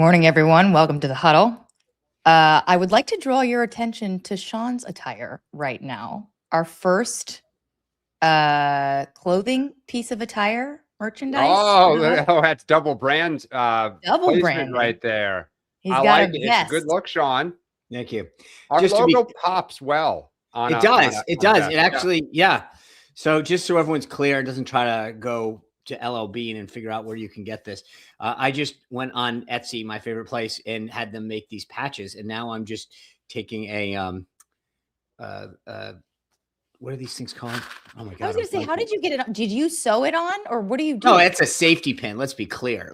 morning, everyone. Welcome to the Huddle. I would like to draw your attention to Sean's attire right now. Our first clothing piece of attire merchandise. That's double brand Double placement branding. right there. He's I got like a it. It's a vest. good look, Sean. Thank you. Our Just to logo pops well. It does. It actually, yeah. So just so everyone's clear, it doesn't try to go to LL Bean and figure out where you can get this. I just went on Etsy, my favorite place, and had them make these patches. And now I'm just taking a what are these things called? Oh my God. I was going to say, how did you get it on? Did you sew it on or what do you do? No, it's a safety pin. Let's be clear.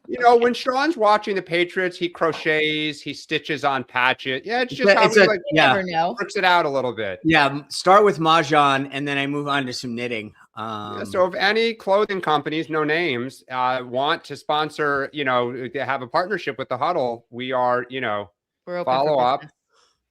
When Sean's watching the Patriots, he crochets, he stitches on patches. Yeah, it's just you never know. Works it out a little bit. Yeah, start with Mahjong and then I move on to some knitting. So if any clothing companies, no names, want to sponsor, to have a partnership with the Huddle, we are, We're follow up.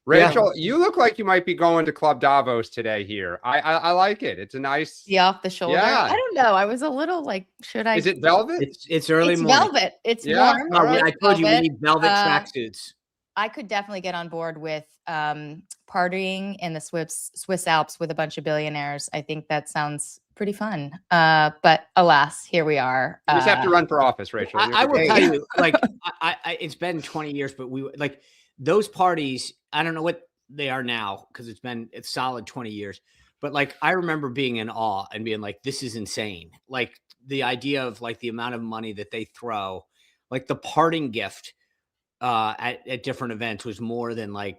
Rachel, you look like you might be going to Club Davos today here. I like it. It's a nice. See off the shoulder. Yeah. I don't know. I was a little like, should I? Is it velvet? It's early morning. Velvet. It's warm. Right. I told you we need velvet tracksuits. I could definitely get on board with partying in the Swiss Alps with a bunch of billionaires. I think that sounds pretty fun. But alas, here we are. You just have to run for office, Rachel. I will tell you, it's been 20 years, but we those parties. I don't know what they are now because it's solid 20 years. But I remember being in awe and being like, this is insane. Like the idea of the amount of money that they throw, the parting gift at different events was more than a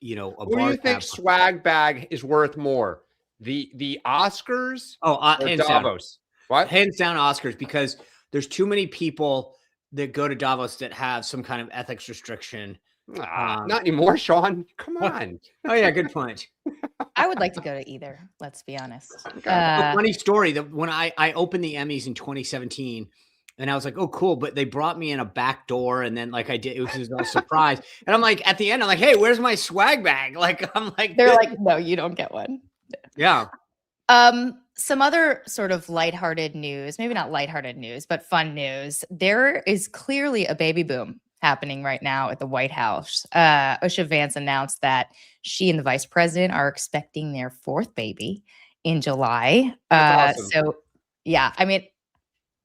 What do you think swag bag is worth more? The Oscars or Davos? What? Hands down Oscars, because there's too many people that go to Davos that have some kind of ethics restriction. Not anymore, Sean. Come on. Oh yeah, good point. I would like to go to either. Let's be honest. Funny story that when I opened the Emmys in 2017, and I was like, oh cool, but they brought me in a back door, and then it was just a surprise. And I'm like, at the end, I'm like, hey, where's my swag bag? They're like, no, you don't get one. Yeah. Some other sort of lighthearted news, maybe not lighthearted news, but fun news. There is clearly a baby boom happening right now at the White House. Usha Vance announced that she and the vice president are expecting their fourth baby in July. Awesome. So yeah, I mean,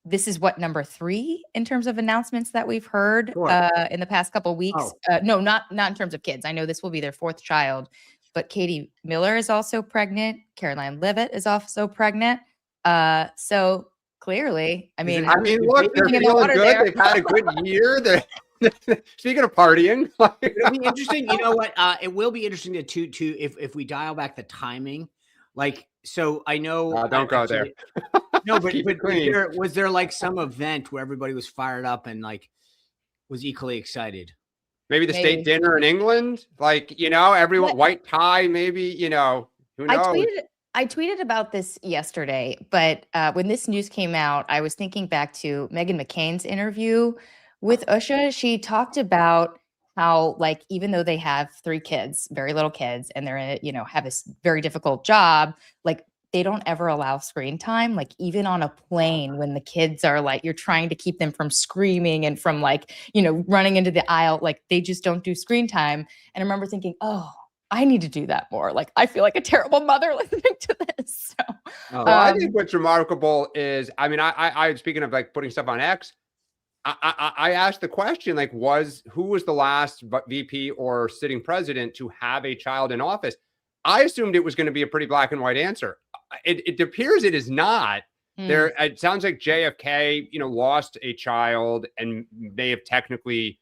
this is number 3 in terms of announcements that we've heard in the past couple of weeks. No, not in terms of kids. I know this will be their 4th child, but Katie Miller is also pregnant. Caroline Leavitt is also pregnant. So clearly, I mean, look, they're feeling good. There. They've had a good year. Speaking of partying, it'll be interesting. You know what? It will be interesting to if we dial back the timing. So I know. Don't go there. No, but was there some event where everybody was fired up and was equally excited? Maybe the state dinner in England, everyone white tie. Maybe who knows? I tweeted about this yesterday, but when this news came out, I was thinking back to Meghan McCain's interview with Usha. She talked about how, even though they have 3 kids, very little kids, and they're, have this very difficult job, they don't ever allow screen time. Even on a plane, when the kids are you're trying to keep them from screaming and from running into the aisle, they just don't do screen time. And I remember thinking, oh, I need to do that more. I feel like a terrible mother listening to this. So, I think what's remarkable is, I speaking of putting stuff on X, I asked the question, who was the last VP or sitting president to have a child in office? I assumed it was going to be a pretty black and white answer. It appears it is not. There, it sounds like JFK, lost a child and may have technically,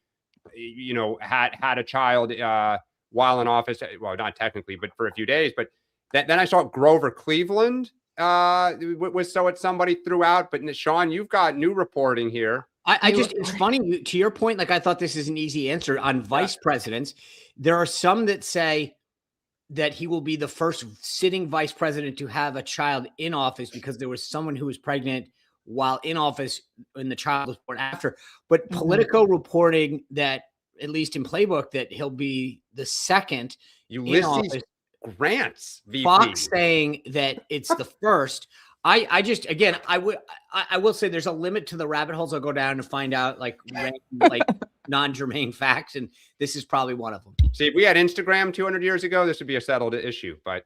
had a child while in office. Well, not technically, but for a few days. But then I saw Grover Cleveland was somebody threw out. But Sean, you've got new reporting here. It's funny to your point. I thought this is an easy answer on vice presidents. There are some that say that he will be the first sitting vice president to have a child in office because there was someone who was pregnant while in office and the child was born after. But Politico reporting that, at least in Playbook, that he'll be the second Ulysses Grant's VP. Fox saying that it's the first. I just, again, I will say there's a limit to the rabbit holes I'll go down to find out like non-germane facts, and this is probably one of them. See, if we had Instagram 200 years ago, this would be a settled issue, but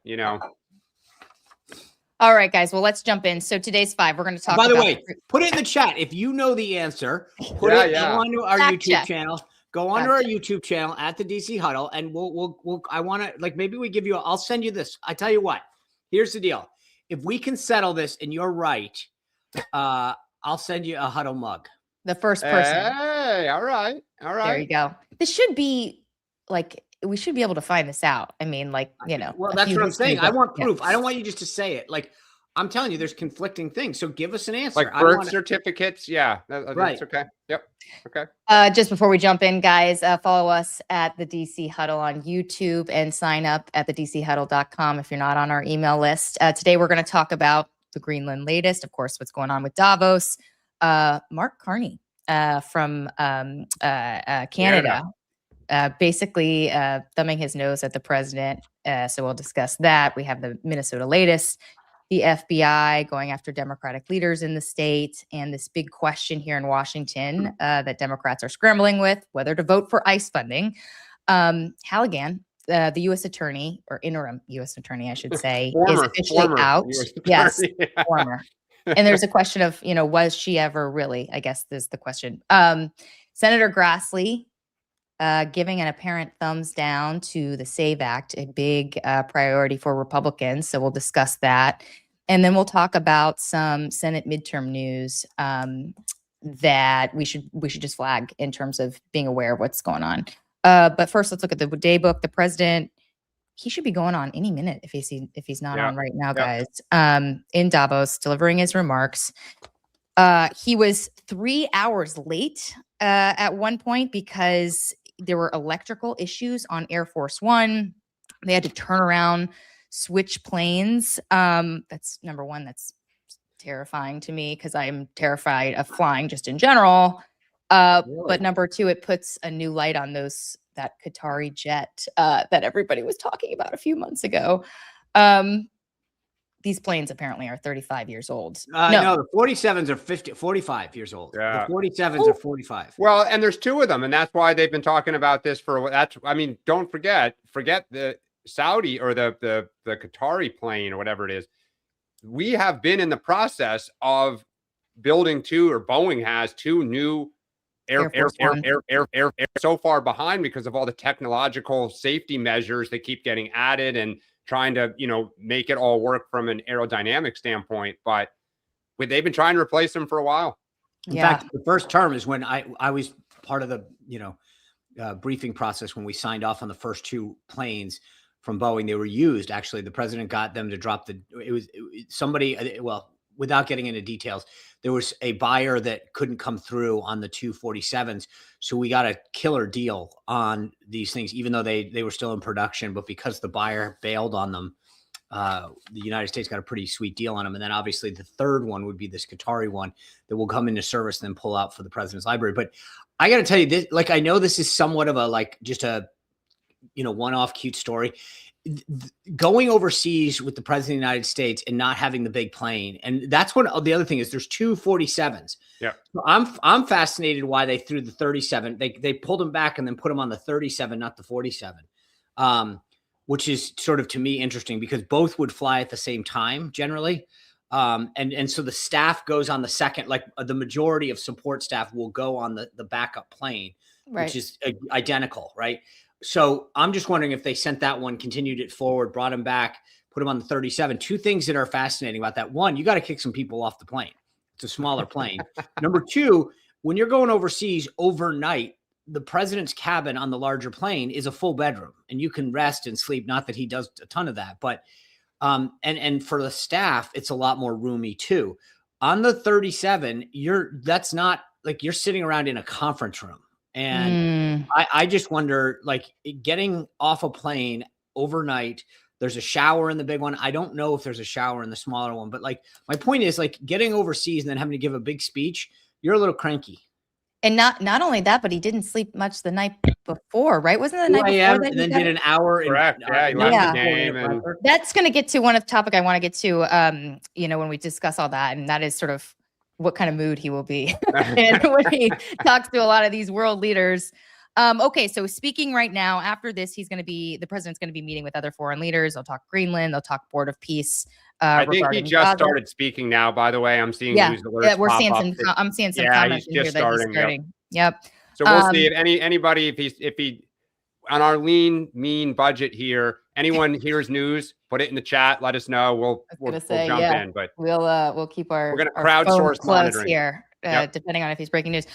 All right, guys. Well, let's jump in. So today's 5. We're going to talk By the about way, put it in the chat if you know the answer. Put Yeah, it yeah. onto our Fact YouTube check. channel. Go onto our YouTube channel at the DC Huddle, and we'll I want to, like, maybe we give you. I'll send you this. I tell you what. Here's the deal. If we can settle this and you're right, I'll send you a Huddle mug. the first person. Hey, all right. There you go. This should be like, we should be able to find this out. I mean, like, you know. Well, a that's few what I'm history saying. I books. want Yeah. proof. I don't want you just to say it. Like, I'm telling you, there's conflicting things. So give us an answer. Like birth certificates. Yeah. Right. That's okay. Yep. Okay. Just before we jump in, guys, follow us at the DC Huddle on YouTube and sign up at thedchuddle.com if you're not on our email list. Today, we're going to talk about the Greenland latest, of course, what's going on with Davos. Mark Carney from Canada, basically thumbing his nose at the president. So we'll discuss that. We have the Minnesota latest, the FBI going after Democratic leaders in the state, and this big question here in Washington that Democrats are scrambling with, whether to vote for ICE funding. Halligan, the U.S. attorney, or interim U.S. attorney, I should say, is officially out. Yes, former. And there's a question of, was she ever really? I guess is the question. Senator Grassley giving an apparent thumbs down to the SAVE Act, a big priority for Republicans. So we'll discuss that. And then we'll talk about some Senate midterm news that we should just flag in terms of being aware of what's going on. But first, let's look at the day book. The president, he should be going on any minute if he's not on right now, guys. In Davos, delivering his remarks. He was 3 hours late at one point because there were electrical issues on Air Force One. They had to turn around, switch planes. That's number one. That's terrifying to me because I'm terrified of flying just in general. Really? But number two, it puts a new light on that Qatari jet that everybody was talking about a few months ago. These planes apparently are 35 years old. No, the 47s are 45 years old. Yeah. The 47s are 45. Well, and there's 2 of them, and that's why they've been talking about this for that's. I mean, don't forget the Saudi or the Qatari plane or whatever it is. We have been in the process of building 2, or Boeing has 2 new air so far behind because of all the technological safety measures that keep getting added and trying to, make it all work from an aerodynamic standpoint. But they've been trying to replace them for a while. In fact, the first term is when I was part of the, briefing process when we signed off on the first 2 planes from Boeing. They were used. Actually, the president got them to drop somebody, well, without getting into details, there was a buyer that couldn't come through on the 247s. So we got a killer deal on these things, even though they were still in production. But because the buyer bailed on them, the United States got a pretty sweet deal on them. And then obviously the third one would be this Qatari one that will come into service and then pull out for the president's library. But I got to tell you this, like, I know this is somewhat of just a one-off cute story. Going overseas with the president of the United States and not having the big plane. And that's what the other thing is, there's 2 47s. Yeah. So I'm fascinated why they threw the 37. They pulled them back and then put them on the 37, not the 47. Which is sort of, to me, interesting because both would fly at the same time generally. And so the staff goes on the second, like the majority of support staff will go on the backup plane, which is identical. Right. So I'm just wondering if they sent that one, continued it forward, brought him back, put him on the 37. 2 things that are fascinating about that. One, you got to kick some people off the plane. It's a smaller plane. Number 2, when you're going overseas overnight, the president's cabin on the larger plane is a full bedroom and you can rest and sleep. Not that he does a ton of that, but and for the staff, it's a lot more roomy too. On the 37, that's not like you're sitting around in a conference room. And I just wonder, like, getting off a plane overnight, there's a shower in the big one. I don't know if there's a shower in the smaller one, but like, my point is, like, getting overseas and then having to give a big speech, you're a little cranky. And not only that, but he didn't sleep much the night before, right? Wasn't it the 2 night before a.m. that and he then got did an hour. Correct. Yeah, he left the game and- That's going to get to one of the topic I want to get to, when we discuss all that. And that is sort of what kind of mood he will be and when he talks to a lot of these world leaders. Okay, so speaking right now, after this, the president's going to be meeting with other foreign leaders. They'll talk Greenland. They'll talk Board of Peace. I think he just Gaza. started speaking now, by the way. I'm seeing news alerts we're pop seeing up. I'm seeing some Yeah, comments he's in just here that he's starting, starting. Yep. So we'll see if anybody, if he on our lean, mean budget here, anyone hears news, put it in the chat. Let us know. We'll jump in, but we'll keep we're going to our crowdsource close monitoring here, depending on if he's breaking news.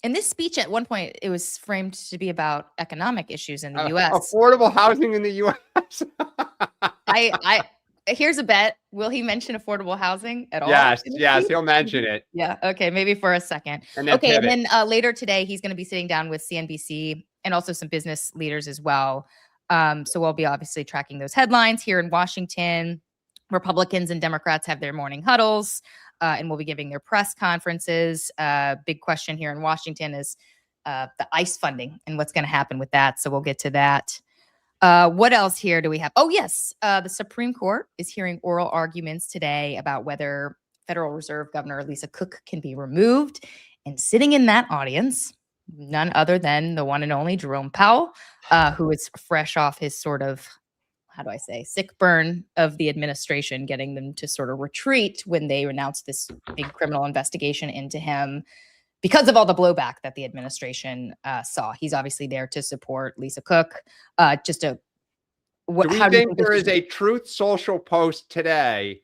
In this speech, at one point, it was framed to be about economic issues in the U.S. Affordable housing in the U.S. Here's a bet. Will he mention affordable housing at all? Yes, he'll mention it. Yeah. Okay. Maybe for a second. And then and then later today, he's going to be sitting down with CNBC and also some business leaders as well. So we'll be obviously tracking those headlines here in Washington. Republicans and Democrats have their morning huddles, and will be giving their press conferences. Big question here in Washington is the ICE funding and what's going to happen with that. So we'll get to that. What else here do we have? Oh, yes. The Supreme Court is hearing oral arguments today about whether Federal Reserve Governor Lisa Cook can be removed. And sitting in that audience, none other than the one and only Jerome Powell, who is fresh off his sort of, sick burn of the administration, getting them to sort of retreat when they announced this big criminal investigation into him because of all the blowback that the administration saw. He's obviously there to support Lisa Cook. Do we think there is a Truth Social post today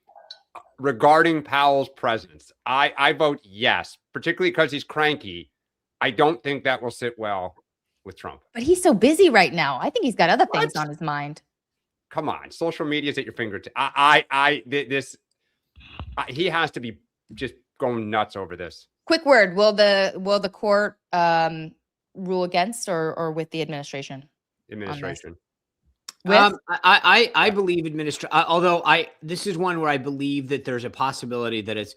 regarding Powell's presence? I vote yes, particularly because he's cranky. I don't think that will sit well with Trump. But he's so busy right now. I think he's got other things on his mind. Come on, social media is at your fingertips. He has to be just going nuts over this. Quick word: Will the court rule against or with the administration? Administration. I believe administration. Although this is one where I believe that there's a possibility that it's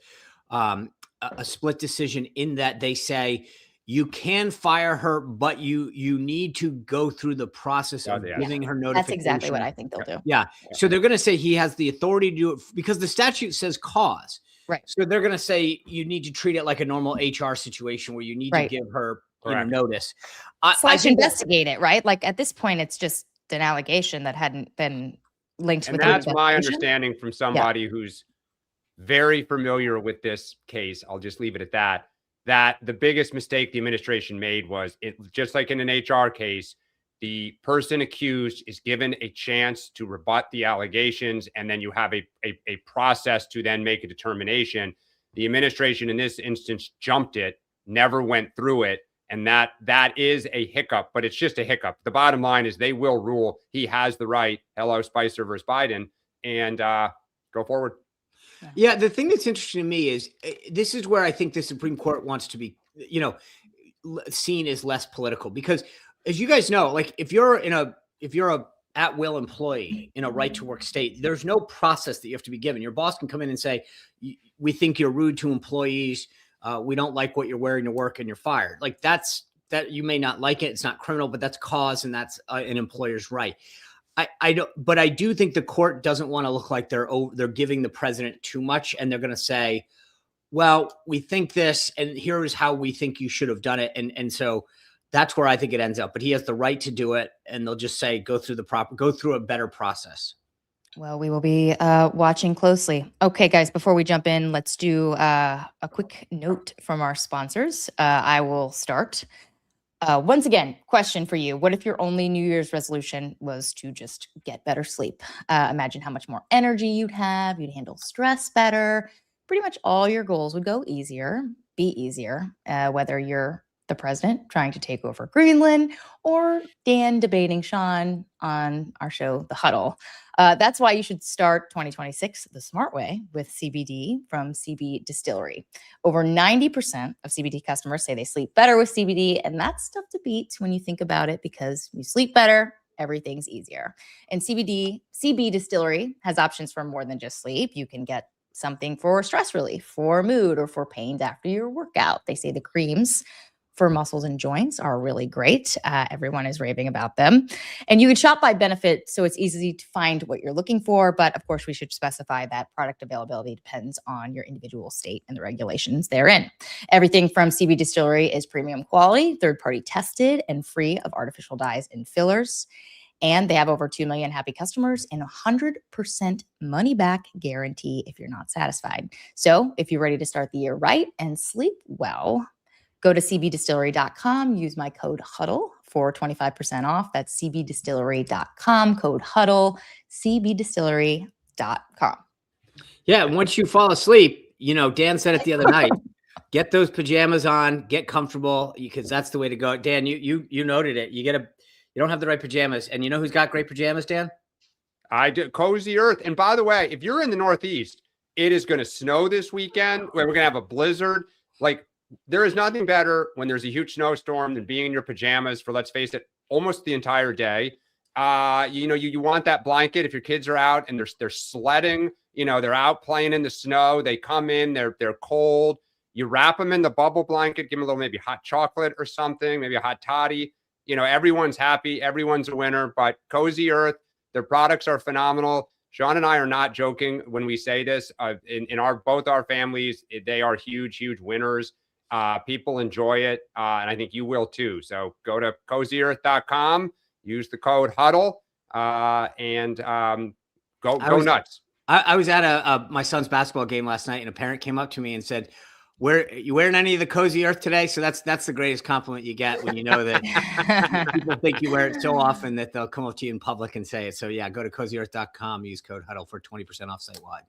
a split decision in that they say you can fire her, but you need to go through the process of giving her notification. That's exactly what I think they'll do. Yeah. So they're going to say he has the authority to do it because the statute says cause. Right. So they're going to say you need to treat it like a normal HR situation where you need to give her notice. I investigate it, right? Like at this point, it's just an allegation that hadn't been linked with. And that's my understanding from somebody who's very familiar with this case. I'll just leave it at that. That the biggest mistake the administration made was it, just like in an HR case, the person accused is given a chance to rebut the allegations, and then you have a process to then make a determination. The administration in this instance jumped it, never went through it, and that is a hiccup, but it's just a hiccup. The bottom line is they will rule. He has the right. Hello, Spicer versus Biden, and go forward. Yeah, the thing that's interesting to me is this is where I think the Supreme Court wants to be, seen as less political because, as you guys know, like if you're a at-will employee in a right-to-work state, there's no process that you have to be given. Your boss can come in and say, "We think you're rude to employees. We don't like what you're wearing to work, and you're fired." Like that you may not like it. It's not criminal, but that's cause, and that's an employer's right. I don't, but I do think the court doesn't want to look like they're giving the president too much, and they're going to say, "Well, we think this, and here is how we think you should have done it," and so that's where I think it ends up. But he has the right to do it, and they'll just say, "Go through a better process." Well, we will be watching closely. Okay, guys, before we jump in, let's do a quick note from our sponsors. I will start. Once again, question for you. What if your only New Year's resolution was to just get better sleep? Imagine how much more energy you'd have. You'd handle stress better. Pretty much all your goals would be easier, whether you're the president trying to take over Greenland or Dan debating Sean on our show, The Huddle. That's why you should start 2026 the smart way with CBD from CB Distillery. Over 90% of CBD customers say they sleep better with CBD, and that's tough to beat when you think about it because you sleep better, everything's easier. And CB Distillery has options for more than just sleep. You can get something for stress relief, for mood, or for pains after your workout. They say the creams for muscles and joints are really great. Everyone is raving about them. And you can shop by benefit, so it's easy to find what you're looking for. But of course, we should specify that product availability depends on your individual state and the regulations therein. Everything from CB Distillery is premium quality, third-party tested, and free of artificial dyes and fillers. And they have over 2 million happy customers and 100% money back guarantee if you're not satisfied. So if you're ready to start the year right and sleep well, go to cbdistillery.com, use my code HUDDLE for 25% off. That's cbdistillery.com, code HUDDLE, cbdistillery.com. Yeah, once you fall asleep, Dan said it the other night, get those pajamas on, get comfortable, because that's the way to go. Dan, you noted it. You don't have the right pajamas. And you know who's got great pajamas, Dan? I do. Cozy Earth. And by the way, if you're in the Northeast, it is going to snow this weekend, where we're going to have a blizzard. Like, there is nothing better when there's a huge snowstorm than being in your pajamas for, let's face it, almost the entire day. You want that blanket if your kids are out and they're sledding, they're out playing in the snow. They come in, they're cold. You wrap them in the bubble blanket, give them a little maybe hot chocolate or something, maybe a hot toddy. Everyone's happy. Everyone's a winner. But Cozy Earth, their products are phenomenal. Sean and I are not joking when we say this. In both our families, they are huge, huge winners. People enjoy it, and I think you will too. So go to cozyearth.com, use the code HUDDLE, and go nuts. I was at my son's basketball game last night, and a parent came up to me and said, you wearing any of the Cozy Earth today? So that's the greatest compliment you get, when you know that people think you wear it so often that they'll come up to you in public and say it. So yeah, go to cozyearth.com, use code HUDDLE for 20% off site-wide.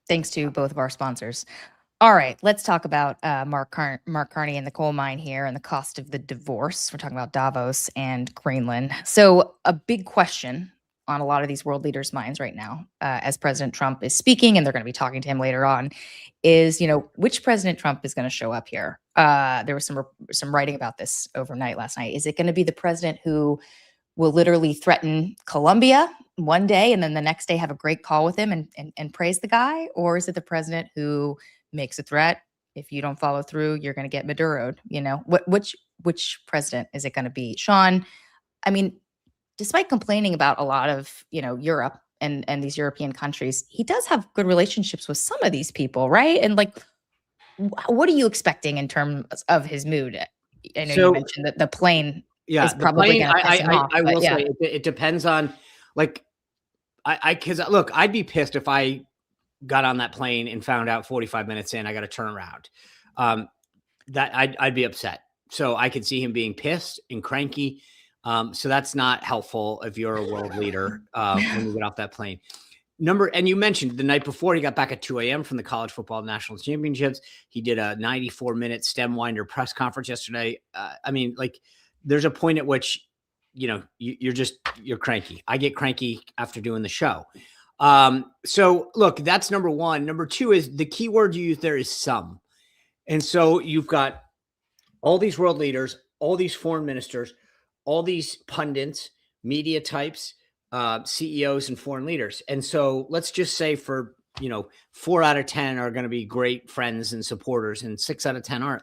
Thanks to both of our sponsors. All right, let's talk about Mark Carney and the coal mine here and the cost of the divorce. We're talking about Davos and Greenland. So a big question on a lot of these world leaders' minds right now, as President Trump is speaking, and they're going to be talking to him later on, is, which President Trump is going to show up here? There was some writing about this overnight last night. Is it going to be the president who will literally threaten Colombia one day and then the next day have a great call with him and praise the guy? Or is it the president who makes a threat? If you don't follow through, you're going to get Maduro'd. Which president is it going to be? Sean, I mean, despite complaining about a lot of, Europe and these European countries, he does have good relationships with some of these people, right? And what are you expecting in terms of his mood? I know you mentioned that the plane is probably going to piss him off. I will say it depends on, because look, I'd be pissed if I got on that plane and found out 45 minutes in I got to turn around. That I'd be upset. So I could see him being pissed and cranky. So that's not helpful if you're a world leader when you get off that plane. And you mentioned the night before he got back at 2 a.m. from the College Football National Championships. He did a 94-minute stem winder press conference yesterday. There's a point at which, you're cranky. I get cranky after doing the show. So look, that's number one. Number two is the key word you use there is some. And so you've got all these world leaders, all these foreign ministers, all these pundits, media types, CEOs and foreign leaders. And so let's just say 4 out of 10 are going to be great friends and supporters and 6 out of 10 aren't.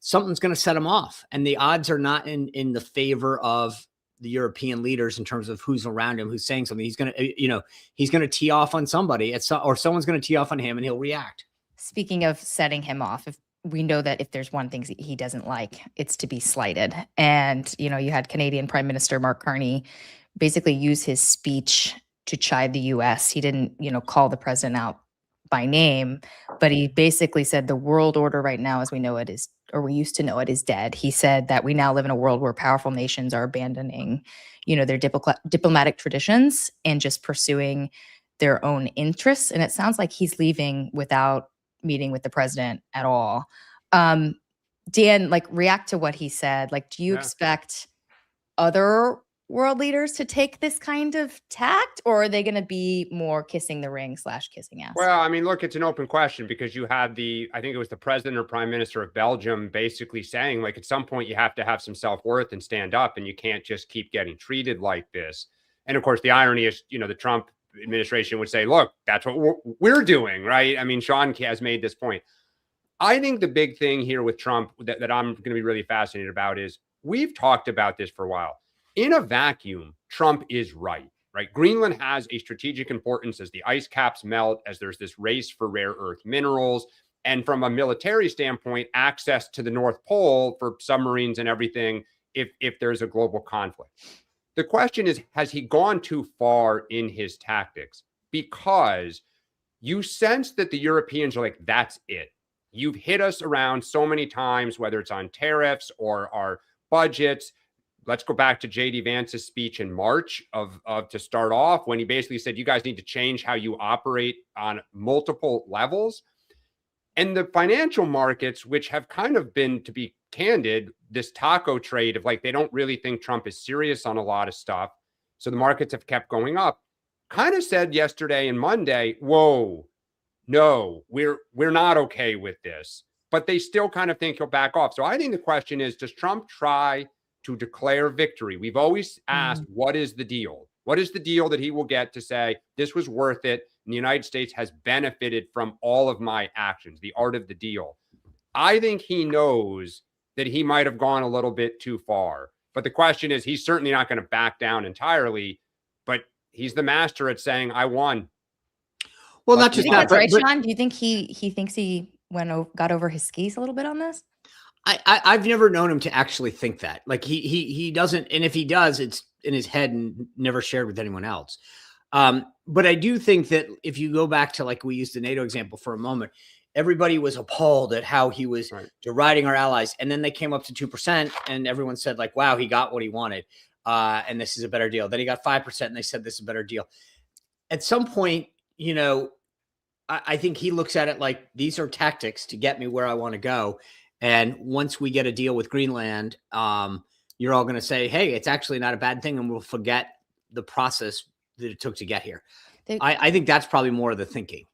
Something's going to set them off. And the odds are not in the favor of the European leaders in terms of who's around him, who's saying something. He's going to tee off on somebody or someone's going to tee off on him and he'll react. Speaking of setting him off, we know that if there's one thing he doesn't like, it's to be slighted. And, you had Canadian Prime Minister Mark Carney basically use his speech to chide the U.S. He didn't, call the president out by name, but he basically said the world order right now, as we know it is, or we used to know it, is dead. He said that we now live in a world where powerful nations are abandoning, their diplomatic traditions and just pursuing their own interests. And it sounds like he's leaving without meeting with the president at all. Dan, react to what he said. Do you expect other world leaders to take this kind of tact, or are they going to be more kissing the ring / kissing ass? Well, I mean, look, it's an open question because you had I think it was the president or prime minister of Belgium basically saying, at some point you have to have some self-worth and stand up, and you can't just keep getting treated like this. And of course, the irony is, the Trump administration would say, look, that's what we're doing, right? I mean, Sean has made this point. I think the big thing here with Trump that I'm going to be really fascinated about is we've talked about this for a while. In a vacuum, Trump is right? Greenland has a strategic importance as the ice caps melt, as there's this race for rare earth minerals. And from a military standpoint, access to the North Pole for submarines and everything if there's a global conflict. The question is, has he gone too far in his tactics? Because you sense that the Europeans are like, that's it. You've hit us around so many times, whether it's on tariffs or our budgets. Let's go back to J.D. Vance's speech in March to start off, when he basically said, you guys need to change how you operate on multiple levels. And the financial markets, which have kind of been, to be candid, this taco trade of like, they don't really think Trump is serious on a lot of stuff. So the markets have kept going up. Kind of said yesterday and Monday, whoa, no, we're not okay with this. But they still kind of think he'll back off. So I think the question is, does Trump try to declare victory? We've always asked, what is the deal? What is the deal that he will get to say, this was worth it, and the United States has benefited from all of my actions, the art of the deal? I think he knows that he might have gone a little bit too far. But the question is, he's certainly not going to back down entirely, but he's the master at saying, I won. Well, not just that, right, Sean? Do you think he thinks he got over his skis a little bit on this? I've never known him to actually think that. Like he doesn't, and if he does, it's in his head and never shared with anyone else. But I do think that if you go back to, like, we used the NATO example for a moment, everybody was appalled at how he was deriding our allies, and then they came up to 2%, and everyone said, like, wow, he got what he wanted, and this is a better deal. Then he got 5%, and they said this is a better deal. At some point, I think he looks at it like, these are tactics to get me where I want to go. And once we get a deal with Greenland, you're all going to say, hey, it's actually not a bad thing. And we'll forget the process that it took to get here. I think that's probably more of the thinking.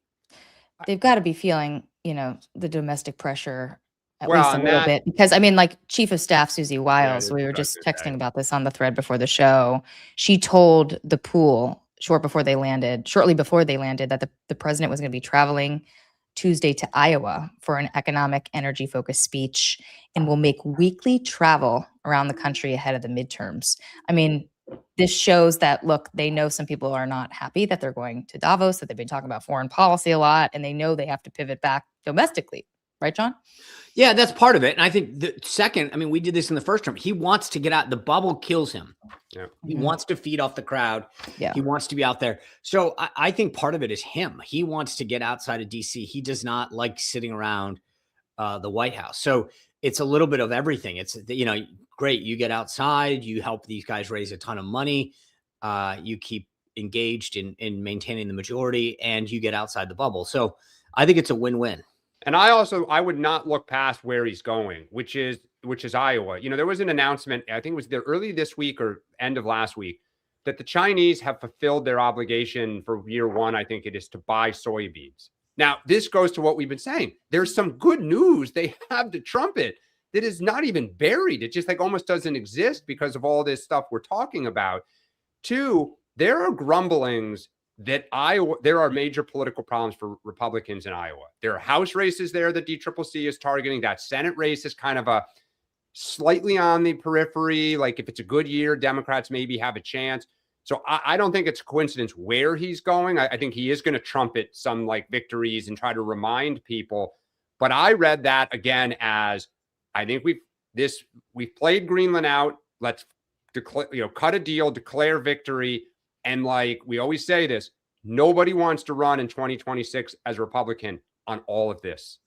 They've got to be feeling, the domestic pressure at least a little bit. Because, like Chief of Staff Susie Wiles, we were just texting about this on the thread before the show. She told the pool shortly before they landed that the president was going to be traveling Tuesday to Iowa for an economic energy focused speech and will make weekly travel around the country ahead of the midterms. This shows that, look, they know some people are not happy that they're going to Davos, that they've been talking about foreign policy a lot, and they know they have to pivot back domestically. Right, John? Yeah, that's part of it. And I think the second, we did this in the first term. He wants to get out. The bubble kills him. Yeah. He wants to feed off the crowd. Yeah. He wants to be out there. So I think part of it is him. He wants to get outside of DC. He does not like sitting around the White House. So it's a little bit of everything. It's, great. You get outside, you help these guys raise a ton of money. You keep engaged in maintaining the majority, and you get outside the bubble. So I think it's a win-win. And I would not look past where he's going, which is Iowa. There was an announcement, I think it was early this week or end of last week, that the Chinese have fulfilled their obligation for year one. I think it is to buy soybeans. Now, this goes to what we've been saying. There's some good news they have to trumpet that is not even buried. It just almost doesn't exist because of all this stuff we're talking about. Two, there are grumblings that there are major political problems for Republicans in Iowa. There are House races there that DCCC is targeting. That Senate race is kind of a slightly on the periphery. Like, if it's a good year, Democrats maybe have a chance. So I don't think it's a coincidence where he's going. I think he is going to trumpet some victories and try to remind people. But I read that again as, I think we've played Greenland out. Let's cut a deal, declare victory. And we always say this, nobody wants to run in 2026 as a Republican on all of this.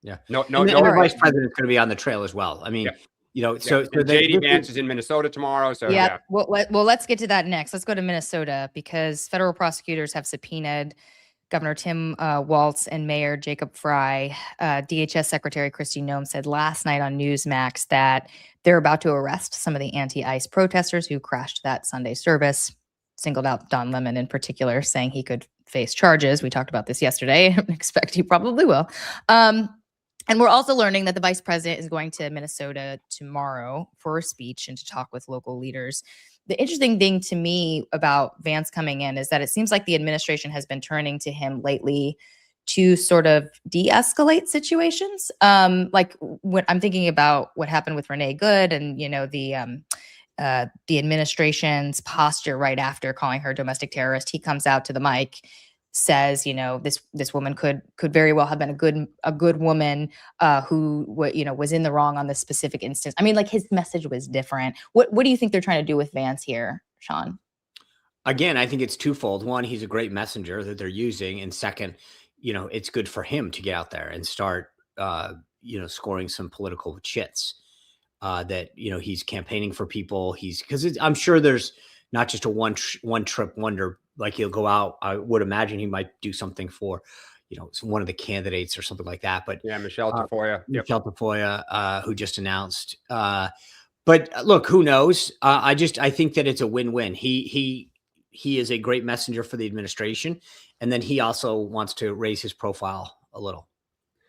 Yeah. No. The vice president's going to be on the trail as well. So J.D. Vance is in Minnesota tomorrow. So yeah. Well, let's get to that next. Let's go to Minnesota, because federal prosecutors have subpoenaed Governor Tim Walz and Mayor Jacob Frey. DHS Secretary Kristi Noem said last night on Newsmax that they're about to arrest some of the anti-ICE protesters who crashed that Sunday service. Singled out Don Lemon in particular, saying he could face charges. We talked about this yesterday. I expect he probably will. And we're also learning that the vice president is going to Minnesota tomorrow for a speech and to talk with local leaders. the interesting thing to me about Vance coming in is that it seems like the administration has been turning to him lately to sort of de-escalate situations. Like when I'm thinking about what happened with Renee Good and, you know, the administration's posture right after calling her domestic terrorist. He comes out to the mic, says, you know, this woman could very well have been a good woman who was in the wrong on this specific instance. I mean, like his message was different. What do you think they're trying to do with Vance here, Sean? Again, I think it's twofold. One, he's a great messenger that they're using, and second, you know, it's good for him to get out there and start, scoring some political chits. That, you know, he's campaigning for people. I'm sure there's not just a one trip wonder. Like he'll go out. I would imagine he might do something for, you know, one of the candidates or something like that. But yeah, Michelle Tafoya. Michelle Tafoya, who just announced. But look, who knows? I think that it's a win-win. He is a great messenger for the administration, and then he also wants to raise his profile a little.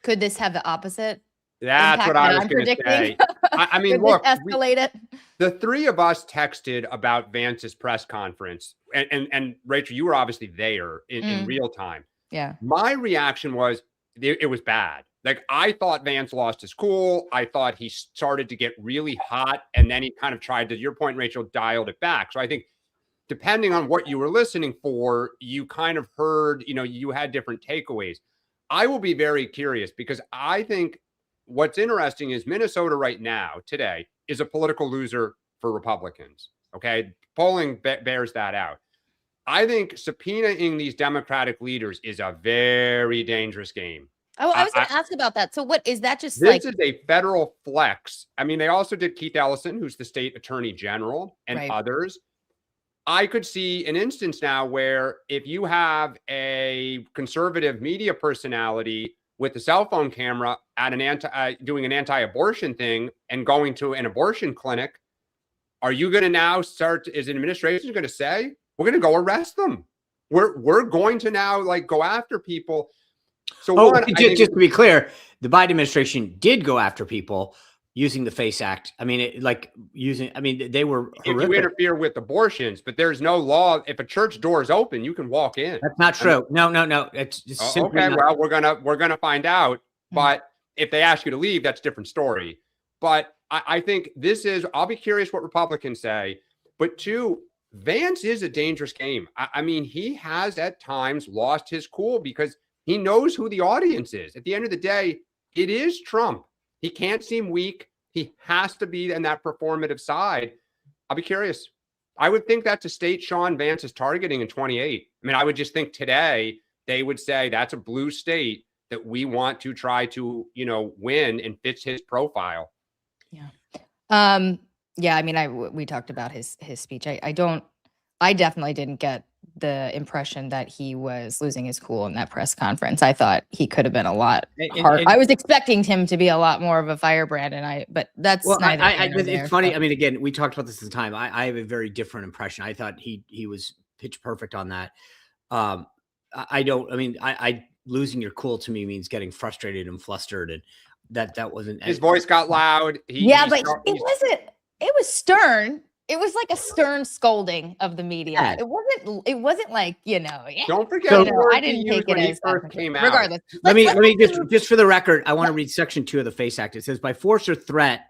Could this have the opposite? That's what I was going to say. I mean, look, escalate it. The three of us texted about Vance's press conference, and Rachel, you were obviously there in real time. Yeah. My reaction was it was bad. Like I thought Vance lost his cool. I thought he started to get really hot, and then he kind of tried, to your point, Rachel, dialed it back. So I think depending on what you were listening for, you kind of heard, you know, you had different takeaways. I will be very curious because I think what's interesting is Minnesota right now, today, is a political loser for Republicans. Okay. Polling bears that out. I think subpoenaing these Democratic leaders is a very dangerous game. Oh, I was going to ask about that. So what is that just this is a federal flex. I mean, they also did Keith Ellison, who's the state attorney general, and others. I could see an instance now where if you have a conservative media personality with a cell phone camera at doing an anti-abortion thing and going to an abortion clinic, are you going to now is an administration going to say, we're going to go arrest them? We're going to now like go after people. So just to be clear, the Biden administration did go after people using the FACE Act. I mean, they were horrific. If you interfere with abortions, but there's no law. If a church door is open, you can walk in. That's not true. No. It's simply okay. Well, we're gonna find out. But if they ask you to leave, that's a different story. But I think I'll be curious what Republicans say. But two, Vance is a dangerous game. I mean, he has at times lost his cool because he knows who the audience is. At the end of the day, it is Trump. He can't seem weak. He has to be in that performative side. I'll be curious. I would think that's a state Sean Vance is targeting in 28. I mean, I would just think today they would say that's a blue state that we want to try to, win and fits his profile. Yeah. Yeah. I mean, we talked about his speech. I definitely didn't get the impression that he was losing his cool in that press conference. I thought he could have been a lot hard. I was expecting him to be a lot more of a firebrand, but that's neither here nor there. It's funny. I mean, again, we talked about this at the time. I have a very different impression. I thought he was pitch perfect on that. Losing your cool to me means getting frustrated and flustered, and that wasn't. His voice got loud. But it wasn't. It was stern. It was like a stern scolding of the media. Yeah. It wasn't like, Don't forget, I didn't take it as first came out. Regardless. Let me just for the record, I want to read section 2 of the FACE Act. It says, by force or threat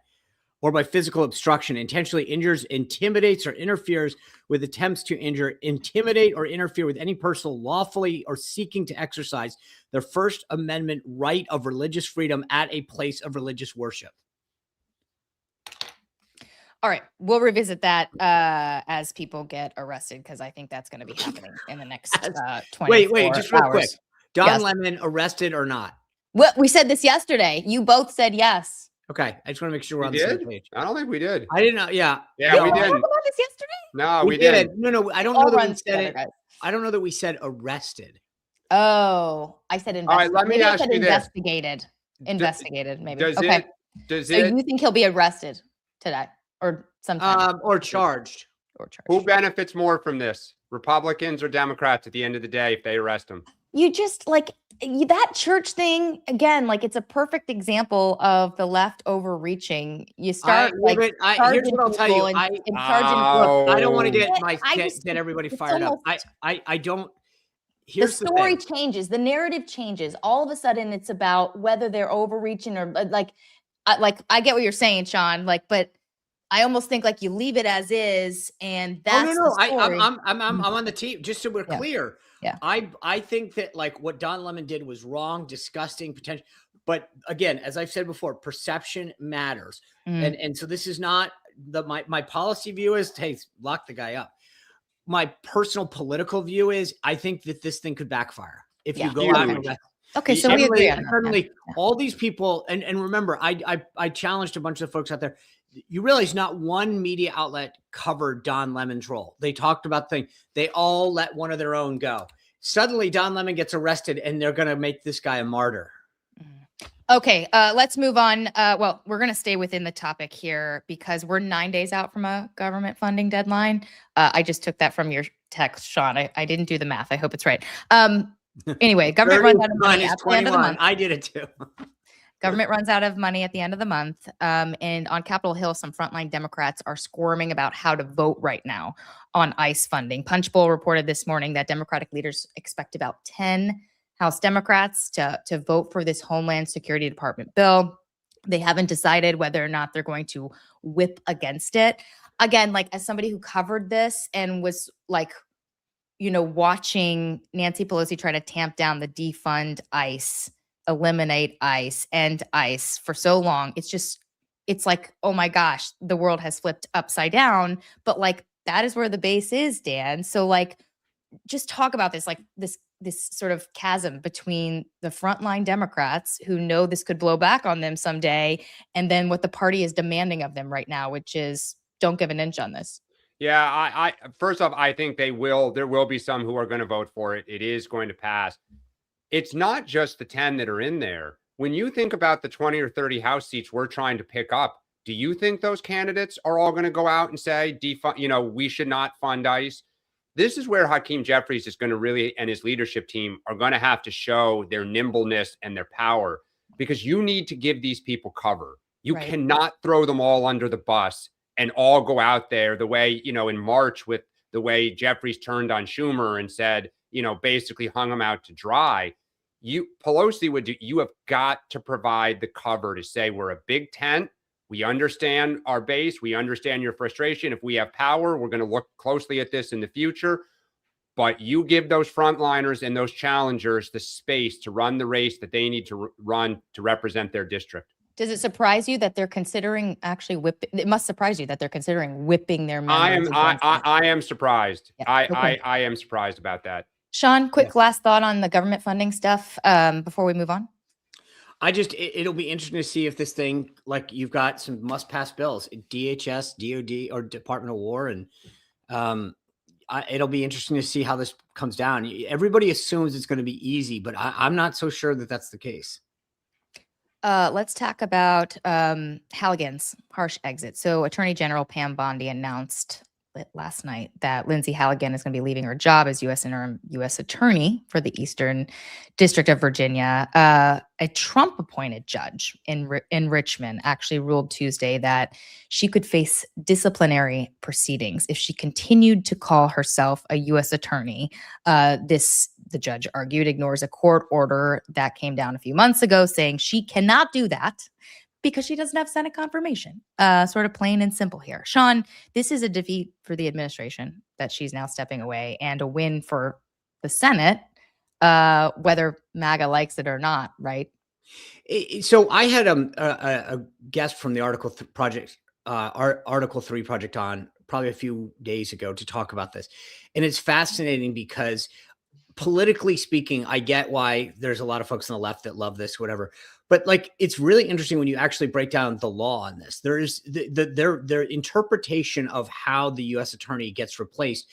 or by physical obstruction, intentionally injures, intimidates, or interferes with attempts to injure, intimidate, or interfere with any person lawfully or seeking to exercise their First Amendment right of religious freedom at a place of religious worship. All right, we'll revisit that as people get arrested, because I think that's going to be happening in the next 24 Wait, just real hours. quick. Don Lemon arrested or not? Well, we said this yesterday. You both said yes. Okay, I just want to make sure we're on the same page. I don't think we did. I didn't know. Yeah, we didn't. Talk about this yesterday? No, we didn't. No, I don't know that we said it. I don't know that we said arrested. Oh, I said investigated. All right, let me ask you investigated. Investigated, maybe. Does so you think he'll be arrested today? Or sometime. Or charged. Who benefits more from this? Republicans or Democrats at the end of the day if they arrest him? You just like that church thing again, like it's a perfect example of the left overreaching. You start Here's charging what I'll tell you. people and charging. Look, I don't want to Yeah, get everybody it's fired up. almost I don't. the Here's the story thing. changes, the narrative changes. All of a sudden, it's about whether they're overreaching or like I get what you're saying, Sean. Like, but I almost think like you leave it as is, and that's No. the story. I'm on the team. Just so we're Yeah. clear. Yeah. I think that like what Don Lemon did was wrong, disgusting, potential. But again, as I've said before, perception matters. And so this is not my policy view is, hey, lock the guy up. My personal political view is I think that this thing could backfire if you go out and arrest. Okay, so we agree on that. Certainly, all these people, and remember, I challenged a bunch of folks out there. You realize not one media outlet covered Don Lemon's role. They talked about the thing. They all let one of their own go. Suddenly, Don Lemon gets arrested, and they're going to make this guy a martyr. Okay, let's move on. Well, we're going to stay within the topic here because we're 9 days out from a government funding deadline. I just took that from your text, Sean. I didn't do the math. I hope it's right. Anyway, government runs out of money at the end of the month. I did it too. Government runs out of money at the end of the month. And on Capitol Hill, some frontline Democrats are squirming about how to vote right now on ICE funding. Punchbowl reported this morning that Democratic leaders expect about 10 House Democrats to vote for this Homeland Security Department bill. They haven't decided whether or not they're going to whip against it. Again, like as somebody who covered this and was like, watching Nancy Pelosi try to tamp down the defund ICE, eliminate ICE, end ICE for so long, it's like, oh my gosh, the world has flipped upside down. But like that is where the base is, Dan. So like, just talk about this, like this sort of chasm between the frontline Democrats who know this could blow back on them someday, and then what the party is demanding of them right now, which is don't give an inch on this. Yeah, I first off, I think there will be some who are going to vote for it. It is going to pass. It's not just the 10 that are in there. When you think about the 20 or 30 House seats we're trying to pick up, do you think those candidates are all going to go out and say, defund, we should not fund ICE? This is where Hakeem Jeffries is going to really, and his leadership team are going to have to show their nimbleness and their power, because you need to give these people cover. You cannot throw them all under the bus and all go out there the way, in March with the way Jeffries turned on Schumer and said, basically hung him out to dry. Pelosi would do, you have got to provide the cover to say, we're a big tent. We understand our base. We understand your frustration. If we have power, we're going to look closely at this in the future. But you give those frontliners and those challengers the space to run the race that they need to run to represent their district. Does it surprise you that they're considering actually whipping? It must surprise you that they're considering whipping their members. I am surprised. Yeah. I am surprised about that. Sean, quick last thought on the government funding stuff before we move on. It'll be interesting to see if this thing, like you've got some must-pass bills, DHS, DOD, or Department of War, and it'll be interesting to see how this comes down. Everybody assumes it's going to be easy, but I'm not so sure that that's the case. Let's talk about Halligan's harsh exit. So Attorney General Pam Bondi announced last night that Lindsay Halligan is going to be leaving her job as interim U.S. Attorney for the Eastern District of Virginia. A Trump-appointed judge in Richmond actually ruled Tuesday that she could face disciplinary proceedings if she continued to call herself a U.S. Attorney. The judge argued, ignores a court order that came down a few months ago saying she cannot do that because she doesn't have Senate confirmation. Sort of plain and simple here. Sean, this is a defeat for the administration that she's now stepping away, and a win for the Senate, whether MAGA likes it or not, right? So I had a guest from the Article 3 project on probably a few days ago to talk about this. And it's fascinating because politically speaking, I get why there's a lot of folks on the left that love this, whatever. But like, it's really interesting when you actually break down the law on this. There is their interpretation of how the U.S. attorney gets replaced.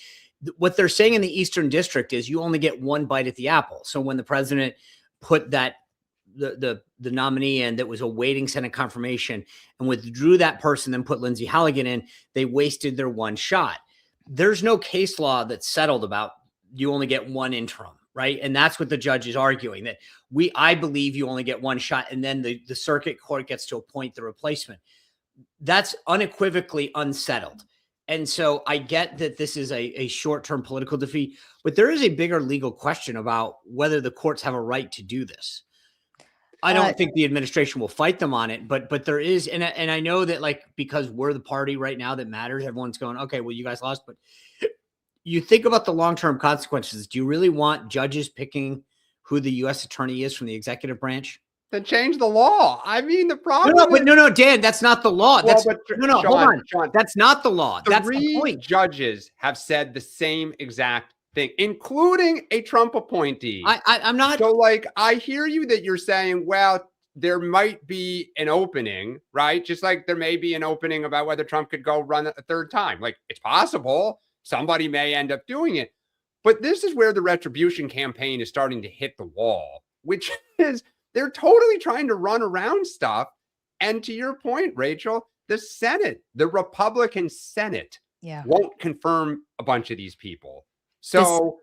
What they're saying in the Eastern District is you only get one bite at the apple. So when the president put the nominee in that was awaiting Senate confirmation and withdrew that person, then put Lindsay Halligan in, they wasted their one shot. There's no case law that's settled about you only get one interim, right? And that's what the judge is arguing, that I believe you only get one shot, and then the circuit court gets to appoint the replacement. That's unequivocally unsettled. And so I get that this is a short-term political defeat, but there is a bigger legal question about whether the courts have a right to do this. I don't think the administration will fight them on it, but there is, and I know that, like, because we're the party right now that matters, everyone's going, okay, well, you guys lost, but you think about the long-term consequences. Do you really want judges picking who the U.S. attorney is from the executive branch? Then change the law. I mean, the problem. No, Dan, that's not the law. Well, Hold on. Sean, that's not the law. That's the point. 3 judges have said the same exact thing, including a Trump appointee. I'm not. So, like, I hear you that you're saying, well, there might be an opening, right? Just like there may be an opening about whether Trump could go run a 3rd time. Like, it's possible. Somebody may end up doing it. But this is where the retribution campaign is starting to hit the wall, which is they're totally trying to run around stuff. And to your point, Rachel, the Senate, the Republican Senate won't confirm a bunch of these people. So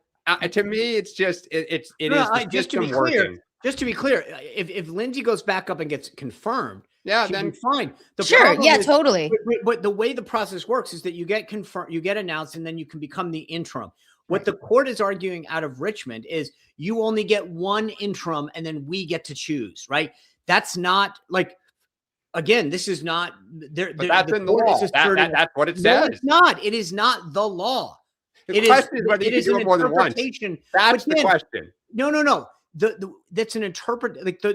to me, it's just, it is the system working. Just to be clear, if Lindsey goes back up and gets confirmed, then fine. Totally. But the way the process works is that you get confirmed, you get announced, and then you can become the interim. What the court is arguing out of Richmond is you only get one interim, and then we get to choose, right? That's not like, again, this is not there. But that's in the law. That's what it says. No, it's not. It is not the law. The question is whether you can do it more than once. That's the question. No. That's an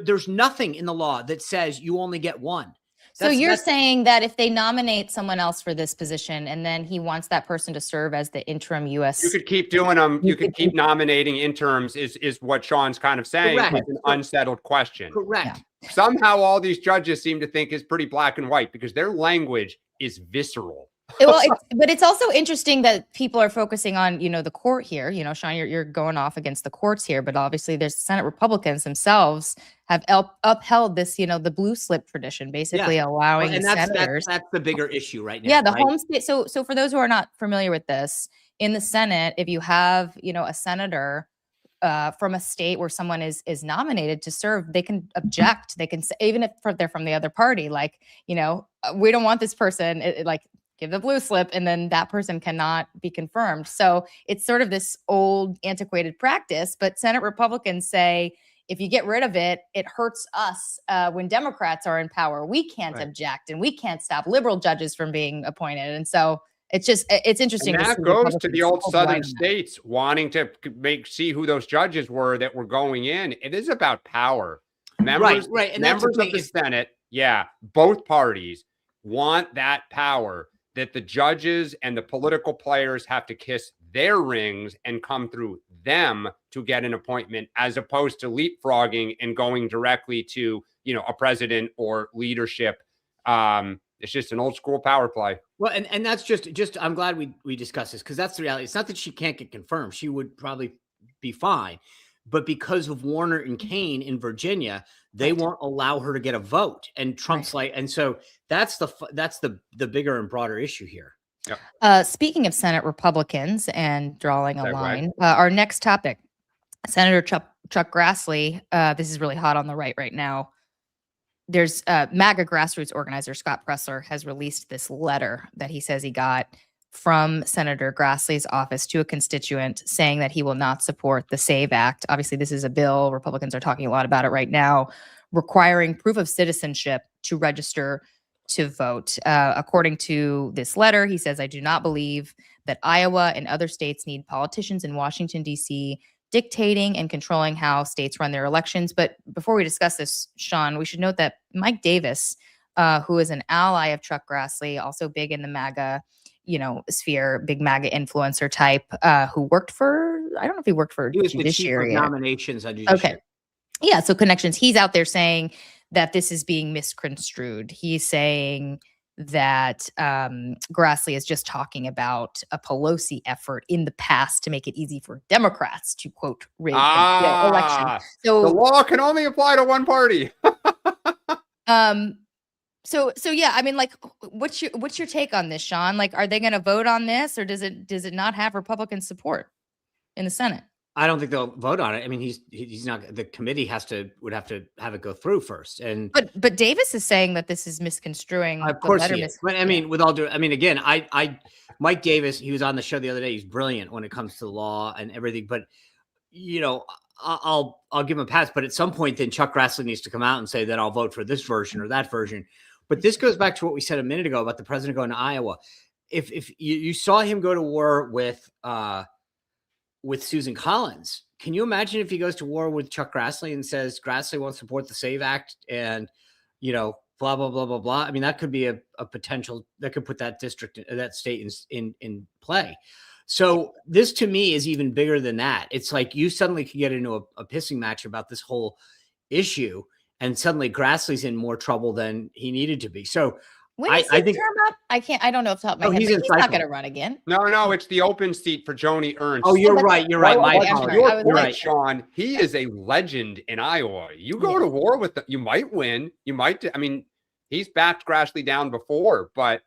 there's nothing in the law that says you only get one. So you're saying that if they nominate someone else for this position and then he wants that person to serve as the interim U.S. You could keep doing them. You could keep nominating interims is what Sean's kind of saying. Correct. It's an unsettled question. Correct. Yeah. Somehow all these judges seem to think is pretty black and white because their language is visceral. Well, but it's also interesting that people are focusing on, the court here. Sean, you're going off against the courts here, but obviously there's Senate Republicans themselves have upheld this, the blue slip tradition, basically allowing senators. That's the bigger issue right now. Yeah, the home state. So for those who are not familiar with this, in the Senate, if you have, a senator from a state where someone is nominated to serve, they can object. They can say, even if they're from the other party, like, we don't want this person, give the blue slip, and then that person cannot be confirmed. So it's sort of this old antiquated practice, but Senate Republicans say, if you get rid of it, it hurts us when Democrats are in power. We can't object, and we can't stop liberal judges from being appointed. And so it's interesting. And that goes to the old Southern states wanting to see who those judges were that were going in. It is about power. Members of the Senate, both parties want that power, that the judges and the political players have to kiss their rings and come through them to get an appointment, as opposed to leapfrogging and going directly to, a president or leadership. It's just an old school power play. Well, and that's just I'm glad we discussed this, because that's the reality. It's not that she can't get confirmed. She would probably be fine. But because of Warner and Kane in Virginia, they won't allow her to get a vote. And Trump's and so that's the bigger and broader issue here. Yep. Speaking of Senate Republicans and drawing a line, our next topic, Senator Chuck Grassley. This is really hot on the right now. There's MAGA grassroots organizer Scott Presler has released this letter that he says he got from Senator Grassley's office to a constituent saying that he will not support the SAVE Act. Obviously, this is a bill. Republicans are talking a lot about it right now, requiring proof of citizenship to register to vote. According to this letter, he says, I do not believe that Iowa and other states need politicians in Washington, D.C. dictating and controlling how states run their elections. But before we discuss this, Sean, we should note that Mike Davis, who is an ally of Chuck Grassley, also big in the MAGA sphere, big MAGA influencer type, who worked for, I don't know if he worked for Judiciary. He was the chief of nominations on Judiciary. Okay. Yeah, so connections. He's out there saying that this is being misconstrued. He's saying that Grassley is just talking about a Pelosi effort in the past to make it easy for Democrats to, quote, rig the election. So the law can only apply to one party. So yeah, I mean, like, what's your take on this, Sean? Like, are they going to vote on this, or does it not have Republican support in the Senate? I don't think they'll vote on it. I mean, he's not. The committee would have to have it go through first. And but Davis is saying that this is misconstruing. of course he is. But I mean, again, Mike Davis, he was on the show the other day. He's brilliant when it comes to the law and everything. But I'll give him a pass. But at some point, then Chuck Grassley needs to come out and say that I'll vote for this version or that version. But this goes back to what we said a minute ago about the president going to Iowa. If you saw him go to war with Susan Collins, can you imagine if he goes to war with Chuck Grassley and says Grassley won't support the SAVE Act and, blah, blah, blah, blah, blah. I mean, that could be a potential that could put that state in play. So this to me is even bigger than that. It's like you suddenly could get into a pissing match about this whole issue, and suddenly Grassley's in more trouble than he needed to be. So when is his term up? I don't know off the top of my head. He's not going to run again. No, it's the open seat for Joni Ernst. Oh, you're right. You're right. You're right, Sean. He is a legend in Iowa. You go to war with them, you might win. You might. I mean, he's backed Grassley down before, but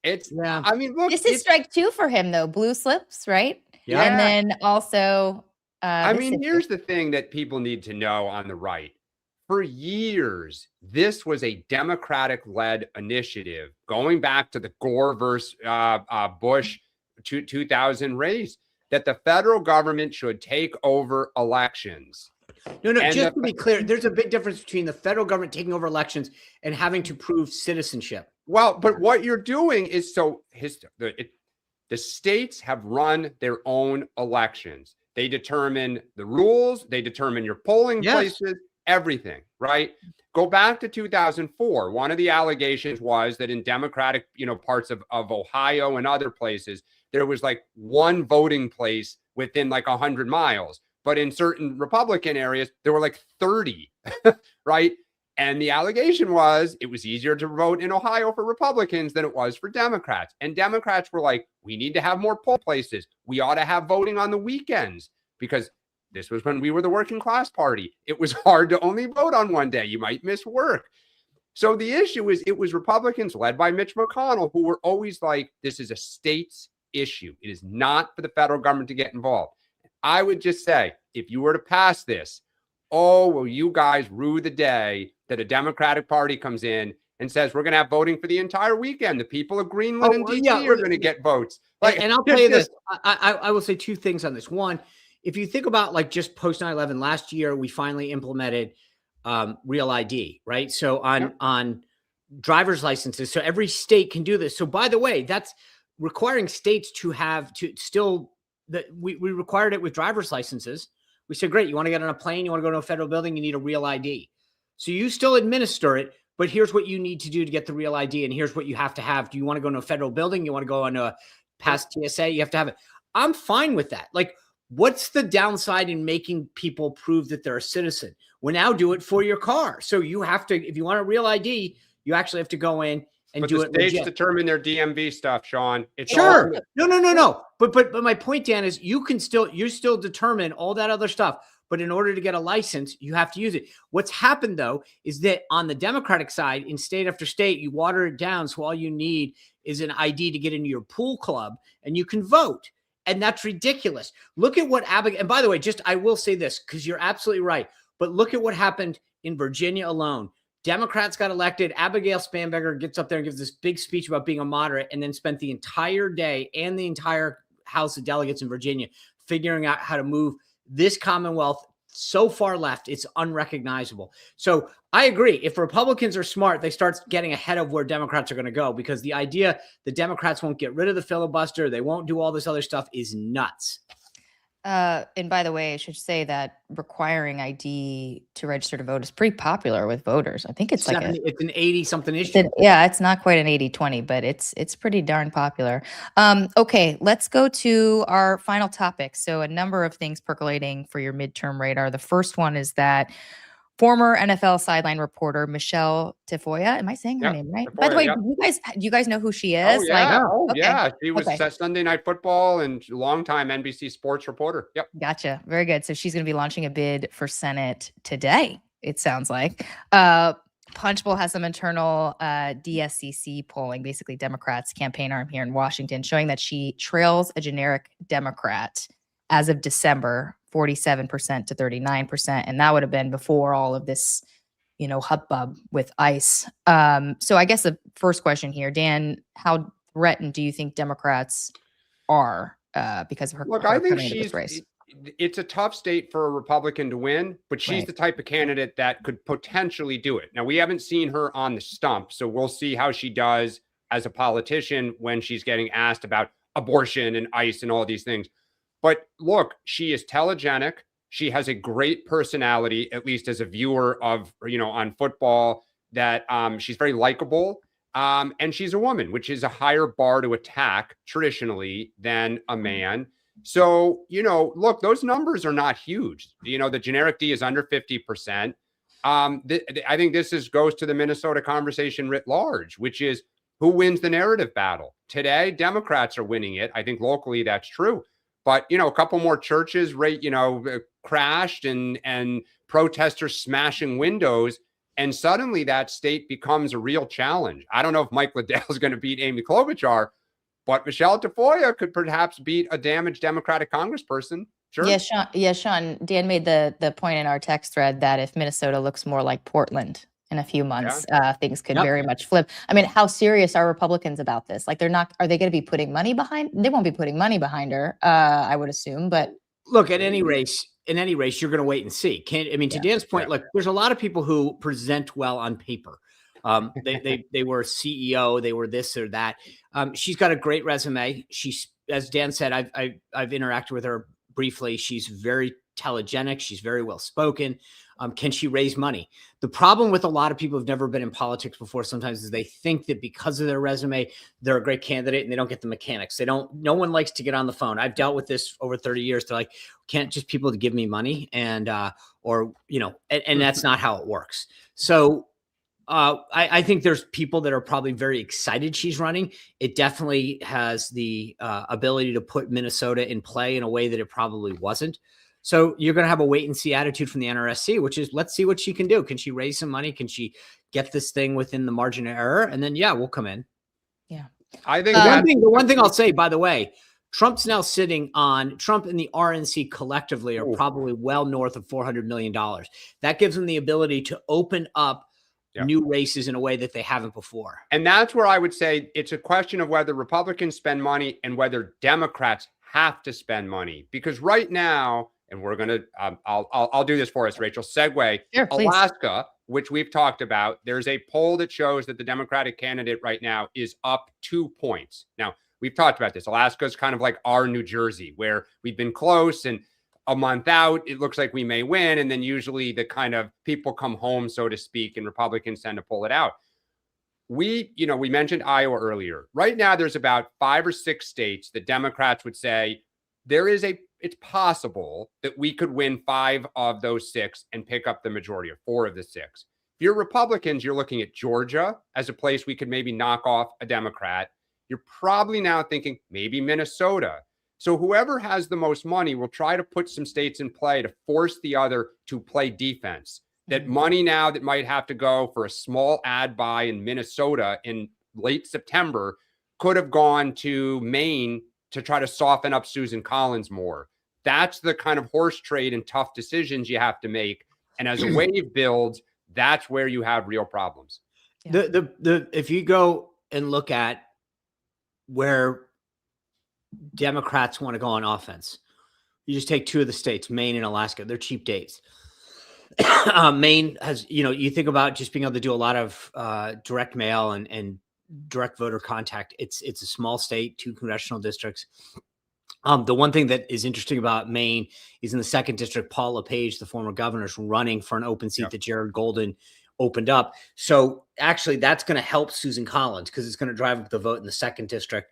it's. Yeah. I mean, look. This is strike 2 for him, though. Blue slips, right? Yeah. And then also. I mean, here's the thing that people need to know on the right. For years, this was a Democratic-led initiative going back to the Gore versus Bush 2000 race, that the federal government should take over elections. No, just to be clear, there's a big difference between the federal government taking over elections and having to prove citizenship. Well, but what you're doing is the states have run their own elections. They determine the rules. They determine your polling places. Everything, right? Go back to 2004. One of the allegations was that in Democratic, parts of Ohio and other places, there was like one voting place within like 100 miles. But in certain Republican areas, there were like 30, right? And the allegation was it was easier to vote in Ohio for Republicans than it was for Democrats. And Democrats were like, we need to have more poll places. We ought to have voting on the weekends, because this was when we were the working class party. It was hard to only vote on one day. You might miss work. So the issue is it was Republicans led by Mitch McConnell who were always like, this is a state's issue. It is not for the federal government to get involved. I would just say, if you were to pass this, will you guys rue the day that a Democratic Party comes in and says, we're going to have voting for the entire weekend. The people of Greenland and DC are going to get votes. And I'll tell you this, I will say two things on this. One, if you think about like just post 9/11 last year, we finally implemented Real ID, right? So on driver's licenses, so every state can do this. So by the way, that's requiring states to have to still that we required it with driver's licenses. We said, great, you want to get on a plane, you want to go to a federal building, you need a Real ID. So you still administer it, but here's what you need to do to get the Real ID, and here's what you have to have. Do you want to go to a federal building? You want to go on a past TSA? You have to have it. I'm fine with that. Like, what's the downside in making people prove that they're a citizen? We now do it for your car. So you have to, if you want a Real ID, you actually have to go in and do it. But the states determine their DMV stuff, Sean. It's sure. No. But my point, Dan, is you still determine all that other stuff. But in order to get a license, you have to use it. What's happened, though, is that on the Democratic side, in state after state, you water it down. So all you need is an ID to get into your pool club and you can vote. And that's ridiculous. Look at what Abigail, and by the way, I will say this because you're absolutely right. But look at what happened in Virginia alone. Democrats got elected. Abigail Spanberger gets up there and gives this big speech about being a moderate, and then spent the entire day and the entire House of Delegates in Virginia figuring out how to move this Commonwealth so far left, it's unrecognizable. So I agree. If Republicans are smart, they start getting ahead of where Democrats are going to go, because the idea the Democrats won't get rid of the filibuster, they won't do all this other stuff, is nuts. And by the way, I should say that requiring ID to register to vote is pretty popular with voters. I think it's it's an 80-something issue. It's not quite an 80-20, but it's pretty darn popular. Okay, let's go to our final topic. So a number of things percolating for your midterm radar. The first one is that former NFL sideline reporter Michelle Tafoya. Am I saying her name right? Tafoya, by the way, do you guys know who she is? Yeah. She was Sunday Night Football and longtime NBC sports reporter. Yep. Gotcha. Very good. So she's going to be launching a bid for Senate today, it sounds like. Punchbowl has some internal DSCC polling, basically Democrats' campaign arm here in Washington, showing that she trails a generic Democrat as of December 47% to 39%. And that would have been before all of this, hubbub with ICE. So I guess the first question here, Dan, how threatened do you think Democrats are because of her, Look, her I think coming into this race? it's a tough state for a Republican to win, but she's Right. the type of candidate that could potentially do it. Now, we haven't seen her on the stump, so we'll see how she does as a politician when she's getting asked about abortion and ICE and all these things. But look, she is telegenic. She has a great personality, at least as a viewer of, on football, that she's very likable. And she's a woman, which is a higher bar to attack traditionally than a man. So, look, those numbers are not huge. The generic D is under 50%. I think this goes to the Minnesota conversation writ large, which is who wins the narrative battle. Today, Democrats are winning it. I think locally that's true. But, a couple more churches, crashed and protesters smashing windows. And suddenly that state becomes a real challenge. I don't know if Mike Liddell is going to beat Amy Klobuchar, but Michelle Tafoya could perhaps beat a damaged Democratic congressperson. Sure. Yeah, Sean, Dan made the point in our text thread that if Minnesota looks more like Portland in a few months, things could very much flip. I mean, how serious are Republicans about this? Like, are they going to be putting money behind? They won't be putting money behind her, I would assume, but. Look, in any race, you're going to wait and see. To Dan's point, look, there's a lot of people who present well on paper. They were CEO, they were this or that. She's got a great resume. She's, as Dan said, I've interacted with her briefly. She's very telegenic. She's very well spoken. Can she raise money? The problem with a lot of people who've never been in politics before sometimes is they think that because of their resume, they're a great candidate and they don't get the mechanics. No one likes to get on the phone. I've dealt with this over 30 years. They're like, can't just people to give me money and that's not how it works. So I think there's people that are probably very excited she's running. It definitely has the ability to put Minnesota in play in a way that it probably wasn't. So you're going to have a wait and see attitude from the NRSC, which is let's see what she can do. Can she raise some money? Can she get this thing within the margin of error? And then, we'll come in. Yeah. I think the one thing I'll say, by the way, Trump and the RNC collectively are probably well north of $400 million. That gives them the ability to open up new races in a way that they haven't before. And that's where I would say it's a question of whether Republicans spend money and whether Democrats have to spend money. Because right now, and we're going to, I'll do this for us, Rachel, segue. Sure, please. Alaska, which we've talked about, there's a poll that shows that the Democratic candidate right now is up 2 points. Now, we've talked about this. Alaska is kind of like our New Jersey, where we've been close and a month out, it looks like we may win. And then usually the kind of people come home, so to speak, and Republicans tend to pull it out. We mentioned Iowa earlier. Right now, there's about 5 or 6 states that Democrats would say it's possible that we could win 5 of those 6 and pick up the majority of 4 of the 6. If you're Republicans, you're looking at Georgia as a place we could maybe knock off a Democrat. You're probably now thinking maybe Minnesota. So whoever has the most money will try to put some states in play to force the other to play defense. That money now that might have to go for a small ad buy in Minnesota in late September could have gone to Maine to try to soften up Susan Collins more. That's the kind of horse trade and tough decisions you have to make. And as a wave builds, that's where you have real problems. Yeah. If you go and look at where Democrats want to go on offense, you just take 2 of the states, Maine and Alaska. They're cheap dates. Maine has, you think about just being able to do a lot of direct mail and direct voter contact. It's a small state, 2 congressional districts. The one thing that is interesting about Maine is in the 2nd district, Paul LePage, the former governor, is running for an open seat that Jared Golden opened up. So actually that's going to help Susan Collins because it's going to drive up the vote in the 2nd district,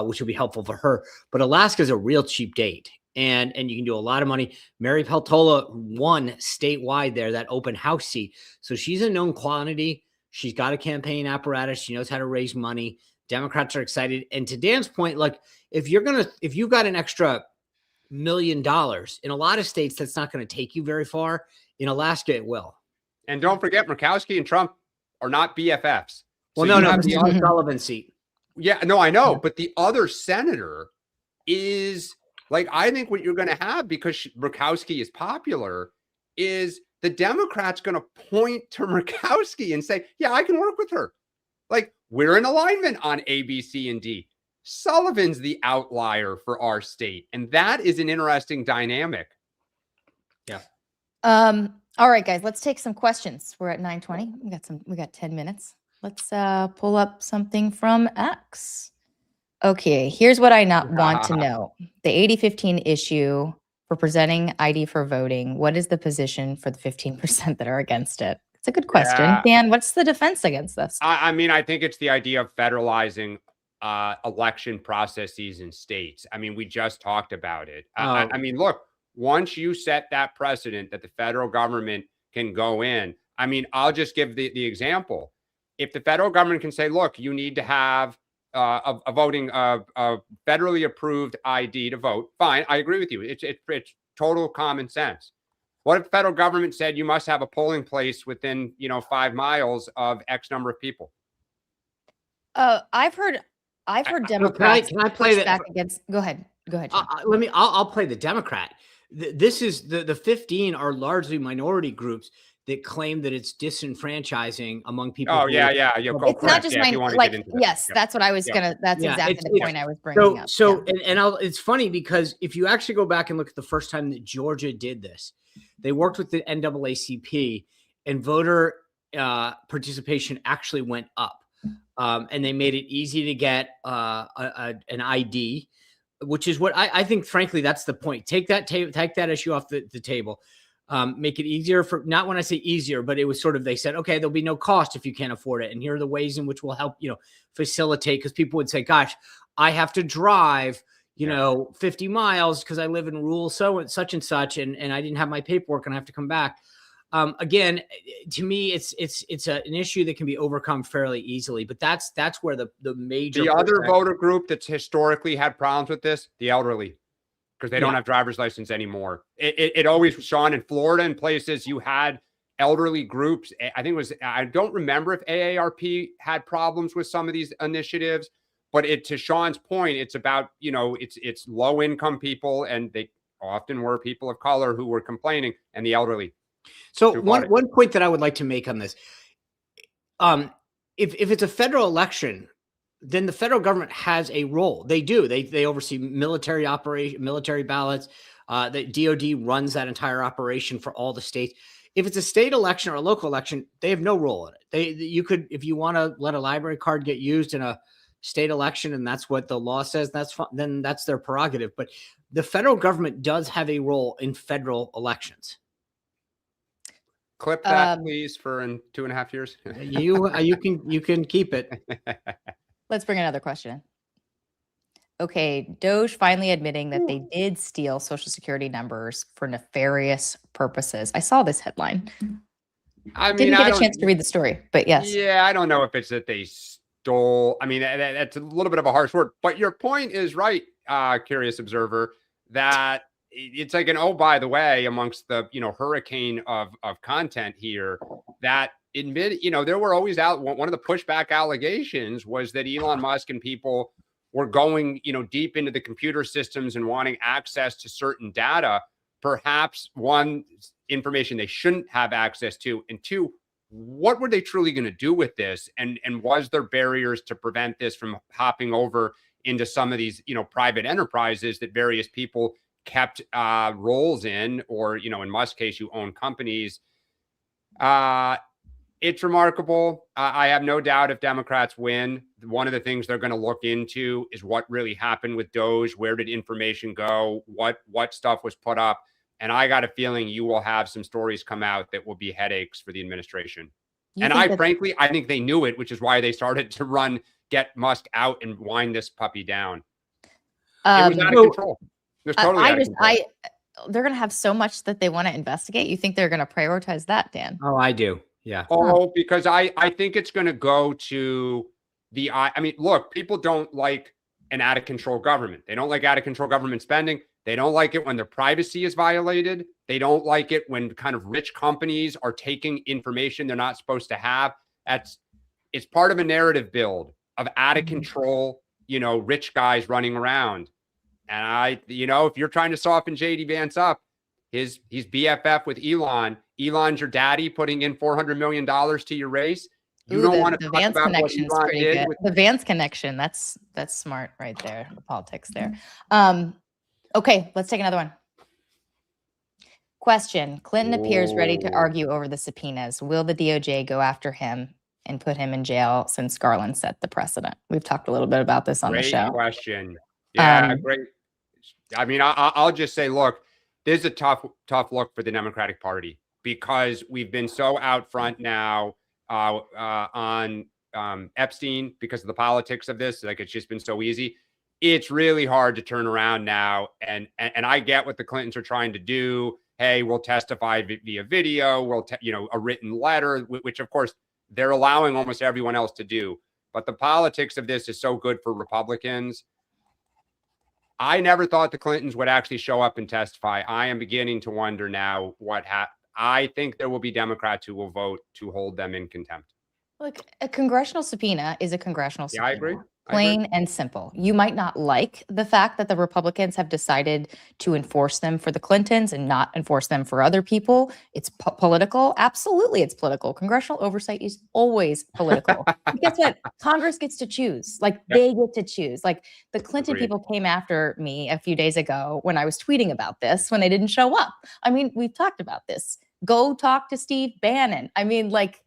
which will be helpful for her. But Alaska is a real cheap date. And you can do a lot of money. Mary Peltola won statewide there, that open house seat. So she's a known quantity. She's got a campaign apparatus. She knows how to raise money. Democrats are excited. And to Dan's point, like if you've got an extra $1 million in a lot of states, that's not going to take you very far. In Alaska, it will. And don't forget, Murkowski and Trump are not BFFs. Well, no, it's the Sullivan seat. Yeah, no, I know. But the other senator is Like, I think what you're going to have, because Murkowski is popular, is the Democrats going to point to Murkowski and say, yeah, I can work with her. Like, we're in alignment on A, B, C, and D. Sullivan's the outlier for our state. And that is an interesting dynamic. Yeah. All right, guys, let's take some questions. We're at 9:20. We got 10 minutes. Let's pull up something from X. Okay, here's what I want to know. The 80-15 issue for presenting ID for voting. What is the position for the 15% that are against it? It's a good question. Yeah. Dan, what's the defense against this? I mean, I think it's the idea of federalizing election processes in states. I mean, we just talked about it. I mean, look, once you set that precedent that the federal government can go in, I mean, I'll just give the example. If the federal government can say, look, you need to have a federally approved ID to vote, fine, I agree with you. It's total common sense. What if the federal government said you must have a polling place within 5 miles of X number of people? I've heard Democrats can I play push back against. Go ahead. John. I'll play the Democrat. This is the 15 are largely minority groups that claim that it's disenfranchising among people. Oh, yeah. It's not just yes, that's what I was gonna. That's exactly the point I was bringing up. It's funny because if you actually go back and look at the first time that Georgia did this, they worked with the NAACP, and voter participation actually went up, and they made it easy to get an ID, which is what I think. Frankly, that's the point. Take that issue off the table. Make it easier for, not when I say easier, but it was sort of, they said, okay, there'll be no cost if you can't afford it. And here are the ways in which we'll help, facilitate. Because people would say, gosh, I have to drive, 50 miles because I live in rural such and such, and I didn't have my paperwork and I have to come back. Again, to me, it's an issue that can be overcome fairly easily, but that's where the major. The other voter group that's historically had problems with this, the elderly, because they don't have driver's license anymore. It always, Sean, in Florida and places, you had elderly groups. I think it was, I don't remember if AARP had problems with some of these initiatives, but to Sean's point, it's about, it's low income people, and they often were people of color who were complaining, and the elderly. So one point that I would like to make on this, if it's a federal election, then the federal government has a role. They do. They oversee military ballots. The DOD runs that entire operation for all the states. If it's a state election or a local election, they have no role in it. You could, if you want to let a library card get used in a state election, and that's what the law says, that's fine, then that's their prerogative. But the federal government does have a role in federal elections. Clip that, please, for in 2.5 years. You can keep it. Let's bring another question. Okay, Doge finally admitting that they did steal Social Security numbers for nefarious purposes. I saw this headline. I didn't get a chance to read the story, but yes. Yeah, I don't know if it's that they stole. I mean, that's a little bit of a harsh word, but your point is right, curious observer, that it's like by the way, amongst the hurricane of content here, that there were always one of the pushback allegations was that Elon Musk and people were going deep into the computer systems and wanting access to certain data, perhaps one, information they shouldn't have access to, and two, what were they truly going to do with this, and was there barriers to prevent this from hopping over into some of these private enterprises that various people kept roles in, or in Musk's case, you own companies. It's remarkable. I have no doubt if Democrats win, one of the things they're going to look into is what really happened with Doge. Where did information go? What stuff was put up? And I got a feeling you will have some stories come out that will be headaches for the administration. And frankly, I think they knew it, which is why they started to get Musk out and wind this puppy down. It was out of control. It was totally out of control. They're going to have so much that they want to investigate. You think they're going to prioritize that, Dan? Oh, I do. Yeah. Oh, because I think it's going to go to look, people don't like an out of control government. They don't like out of control government spending. They don't like it when their privacy is violated. They don't like it when kind of rich companies are taking information they're not supposed to have. It's part of a narrative build of out of control, rich guys running around. And if you're trying to soften JD Vance up, he's BFF with Elon. Elon's your daddy, putting in $400 million to your race. You don't want to the talk Vance about what connection's Elon pretty did good. with The Vance connection, that's smart right there. The politics there. Okay, let's take another one. Question: Clinton appears ready to argue over the subpoenas. Will the DOJ go after him and put him in jail since Garland set the precedent? We've talked a little bit about this on the show. Great question. Yeah, great. I mean, I'll just say, look, this is a tough look for the Democratic Party because we've been so out front now on Epstein because of the politics of this. Like, it's just been so easy. It's really hard to turn around now. And I get what the Clintons are trying to do. Hey, we'll testify via video. We'll, a written letter, which of course they're allowing almost everyone else to do. But the politics of this is so good for Republicans. I never thought the Clintons would actually show up and testify. I am beginning to wonder now what happened. I think there will be Democrats who will vote to hold them in contempt. Look, a congressional subpoena is a congressional subpoena. Yeah, I agree. Plain and simple. You might not like the fact that the Republicans have decided to enforce them for the Clintons and not enforce them for other people. It's political. Absolutely, it's political. Congressional oversight is always political. Guess what? Congress gets to choose. Like, they get to choose. Like, the Clinton people came after me a few days ago when I was tweeting about this, when they didn't show up. I mean, we've talked about this. Go talk to Steve Bannon. I mean, like,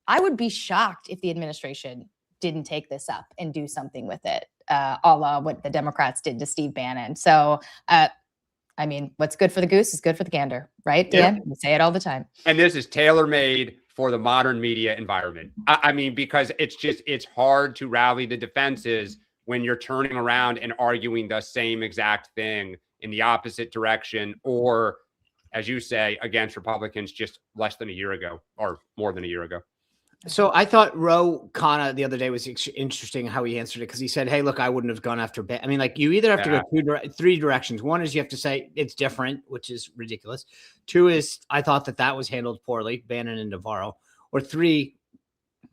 I would be shocked if the administration didn't take this up and do something with it, a la what the Democrats did to Steve Bannon. So, I mean, what's good for the goose is good for the gander, right, Dan? Yeah. We say it all the time. And this is tailor-made for the modern media environment. I mean, because it's hard to rally the defenses when you're turning around and arguing the same exact thing in the opposite direction, or, as you say, against Republicans just less than a year ago or more than a year ago. So I thought Ro Khanna the other day was interesting how he answered it, because he said, hey, look, I wouldn't have gone after I mean, like, you either have to go three directions. One is you have to say it's different, which is ridiculous. Two is I thought that was handled poorly, Bannon and Navarro. Or three,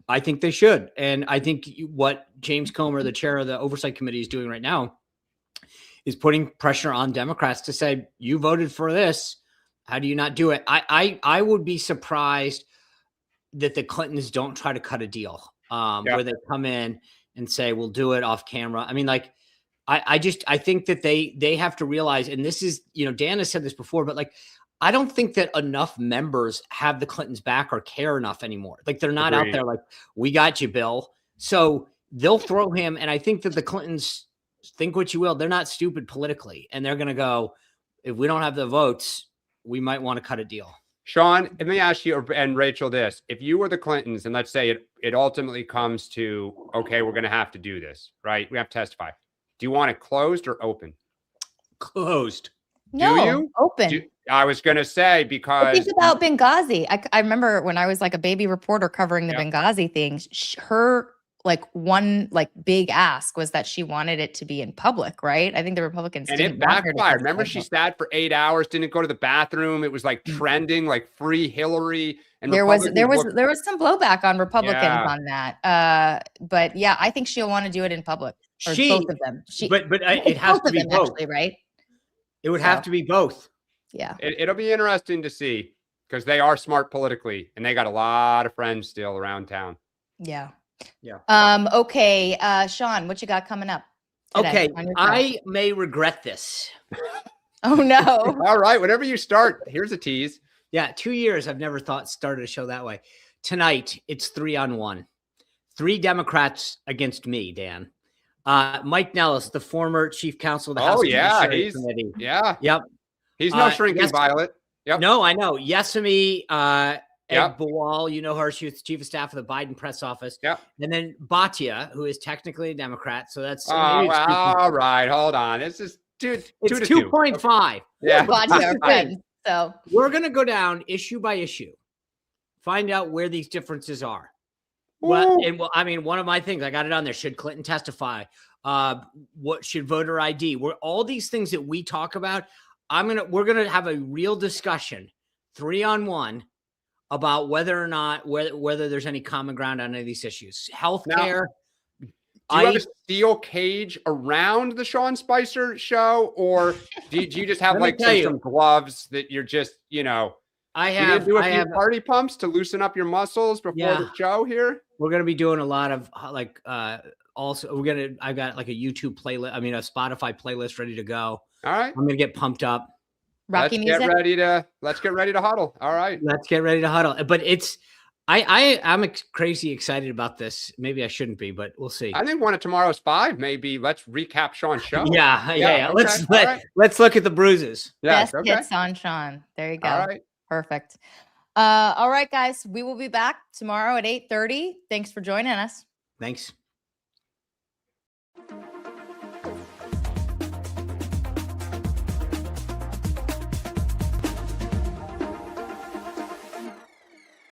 I think they should. And I think what James Comer, the chair of the Oversight Committee, is doing right now is putting pressure on Democrats to say, you voted for this. How do you not do it? I would be surprised that the Clintons don't try to cut a deal where they come in and say, we'll do it off camera. I mean, like, I think that they have to realize, and this is, Dan has said this before, but like, I don't think that enough members have the Clintons back or care enough anymore. Like, they're not out there like, we got you, Bill. So they'll throw him. And I think that the Clintons, think what you will, they're not stupid politically. And they're going to go, if we don't have the votes, we might want to cut a deal. Sean, let me ask you and Rachel this. If you were the Clintons, and let's say it ultimately comes to, okay, we're going to have to do this, right? We have to testify. Do you want it closed or open? Closed. No, do you? Open. I was going to say, because think about Benghazi. I remember when I was like a baby reporter covering the Benghazi things, her one big ask was that she wanted it to be in public, right? I think the Republicans and didn't it backfired. Remember, she sat for 8 hours, didn't go to the bathroom. It was like trending, like free Hillary. And there was some blowback on Republicans on that. But yeah, I think she'll want to do it in public. Or both of them. But it has to be both, actually, right? It would have to be both. Yeah, it'll be interesting to see, because they are smart politically, and they got a lot of friends still around town. Yeah. Yeah. Okay. Sean, what you got coming up today? Okay. I may regret this. Oh no. All right. Whenever you start, here's a tease. Yeah. 2 years. I've never started a show that way. Tonight, it's 3-on-1. 3 Democrats against me, Dan. Mike Nellis, the former chief counsel of the House Judiciary Committee. Yeah. Yep. He's no shrinking violet. Yep. No, I know. Yasmine Bawal, you know her. She was the chief of staff of the Biden press office. Yep. And then Bhatia, who is technically a Democrat. So that's all right. Hold on. This is it's 2.5. Yeah. Bhatia friends. So we're gonna go down issue by issue, find out where these differences are. Well, I mean, one of my things, I got it on there. Should Clinton testify? What should voter ID? All these things that we talk about. We're gonna have a real discussion, 3-on-1, about whether or not whether there's any common ground on any of these issues. Healthcare, Do you have a steel cage around the Sean Spicer show, or do you just have like some gloves that you're just, you know, I you have do a few party pumps to loosen up your muscles before the show here? We're going to be doing a lot of like, also I got like a YouTube playlist. I mean, a Spotify playlist ready to go. All right. I'm going to get pumped up. Rocky music. Let's get ready to huddle. All right. Let's get ready to huddle. But I'm crazy excited about this. Maybe I shouldn't be, but we'll see. I think one of tomorrow's 5, maybe let's recap Sean's show. Yeah. Okay. Let's look at the bruises. Best hits on Sean. There you go. All right. Perfect. All right, guys. We will be back tomorrow at 8:30. Thanks for joining us. Thanks.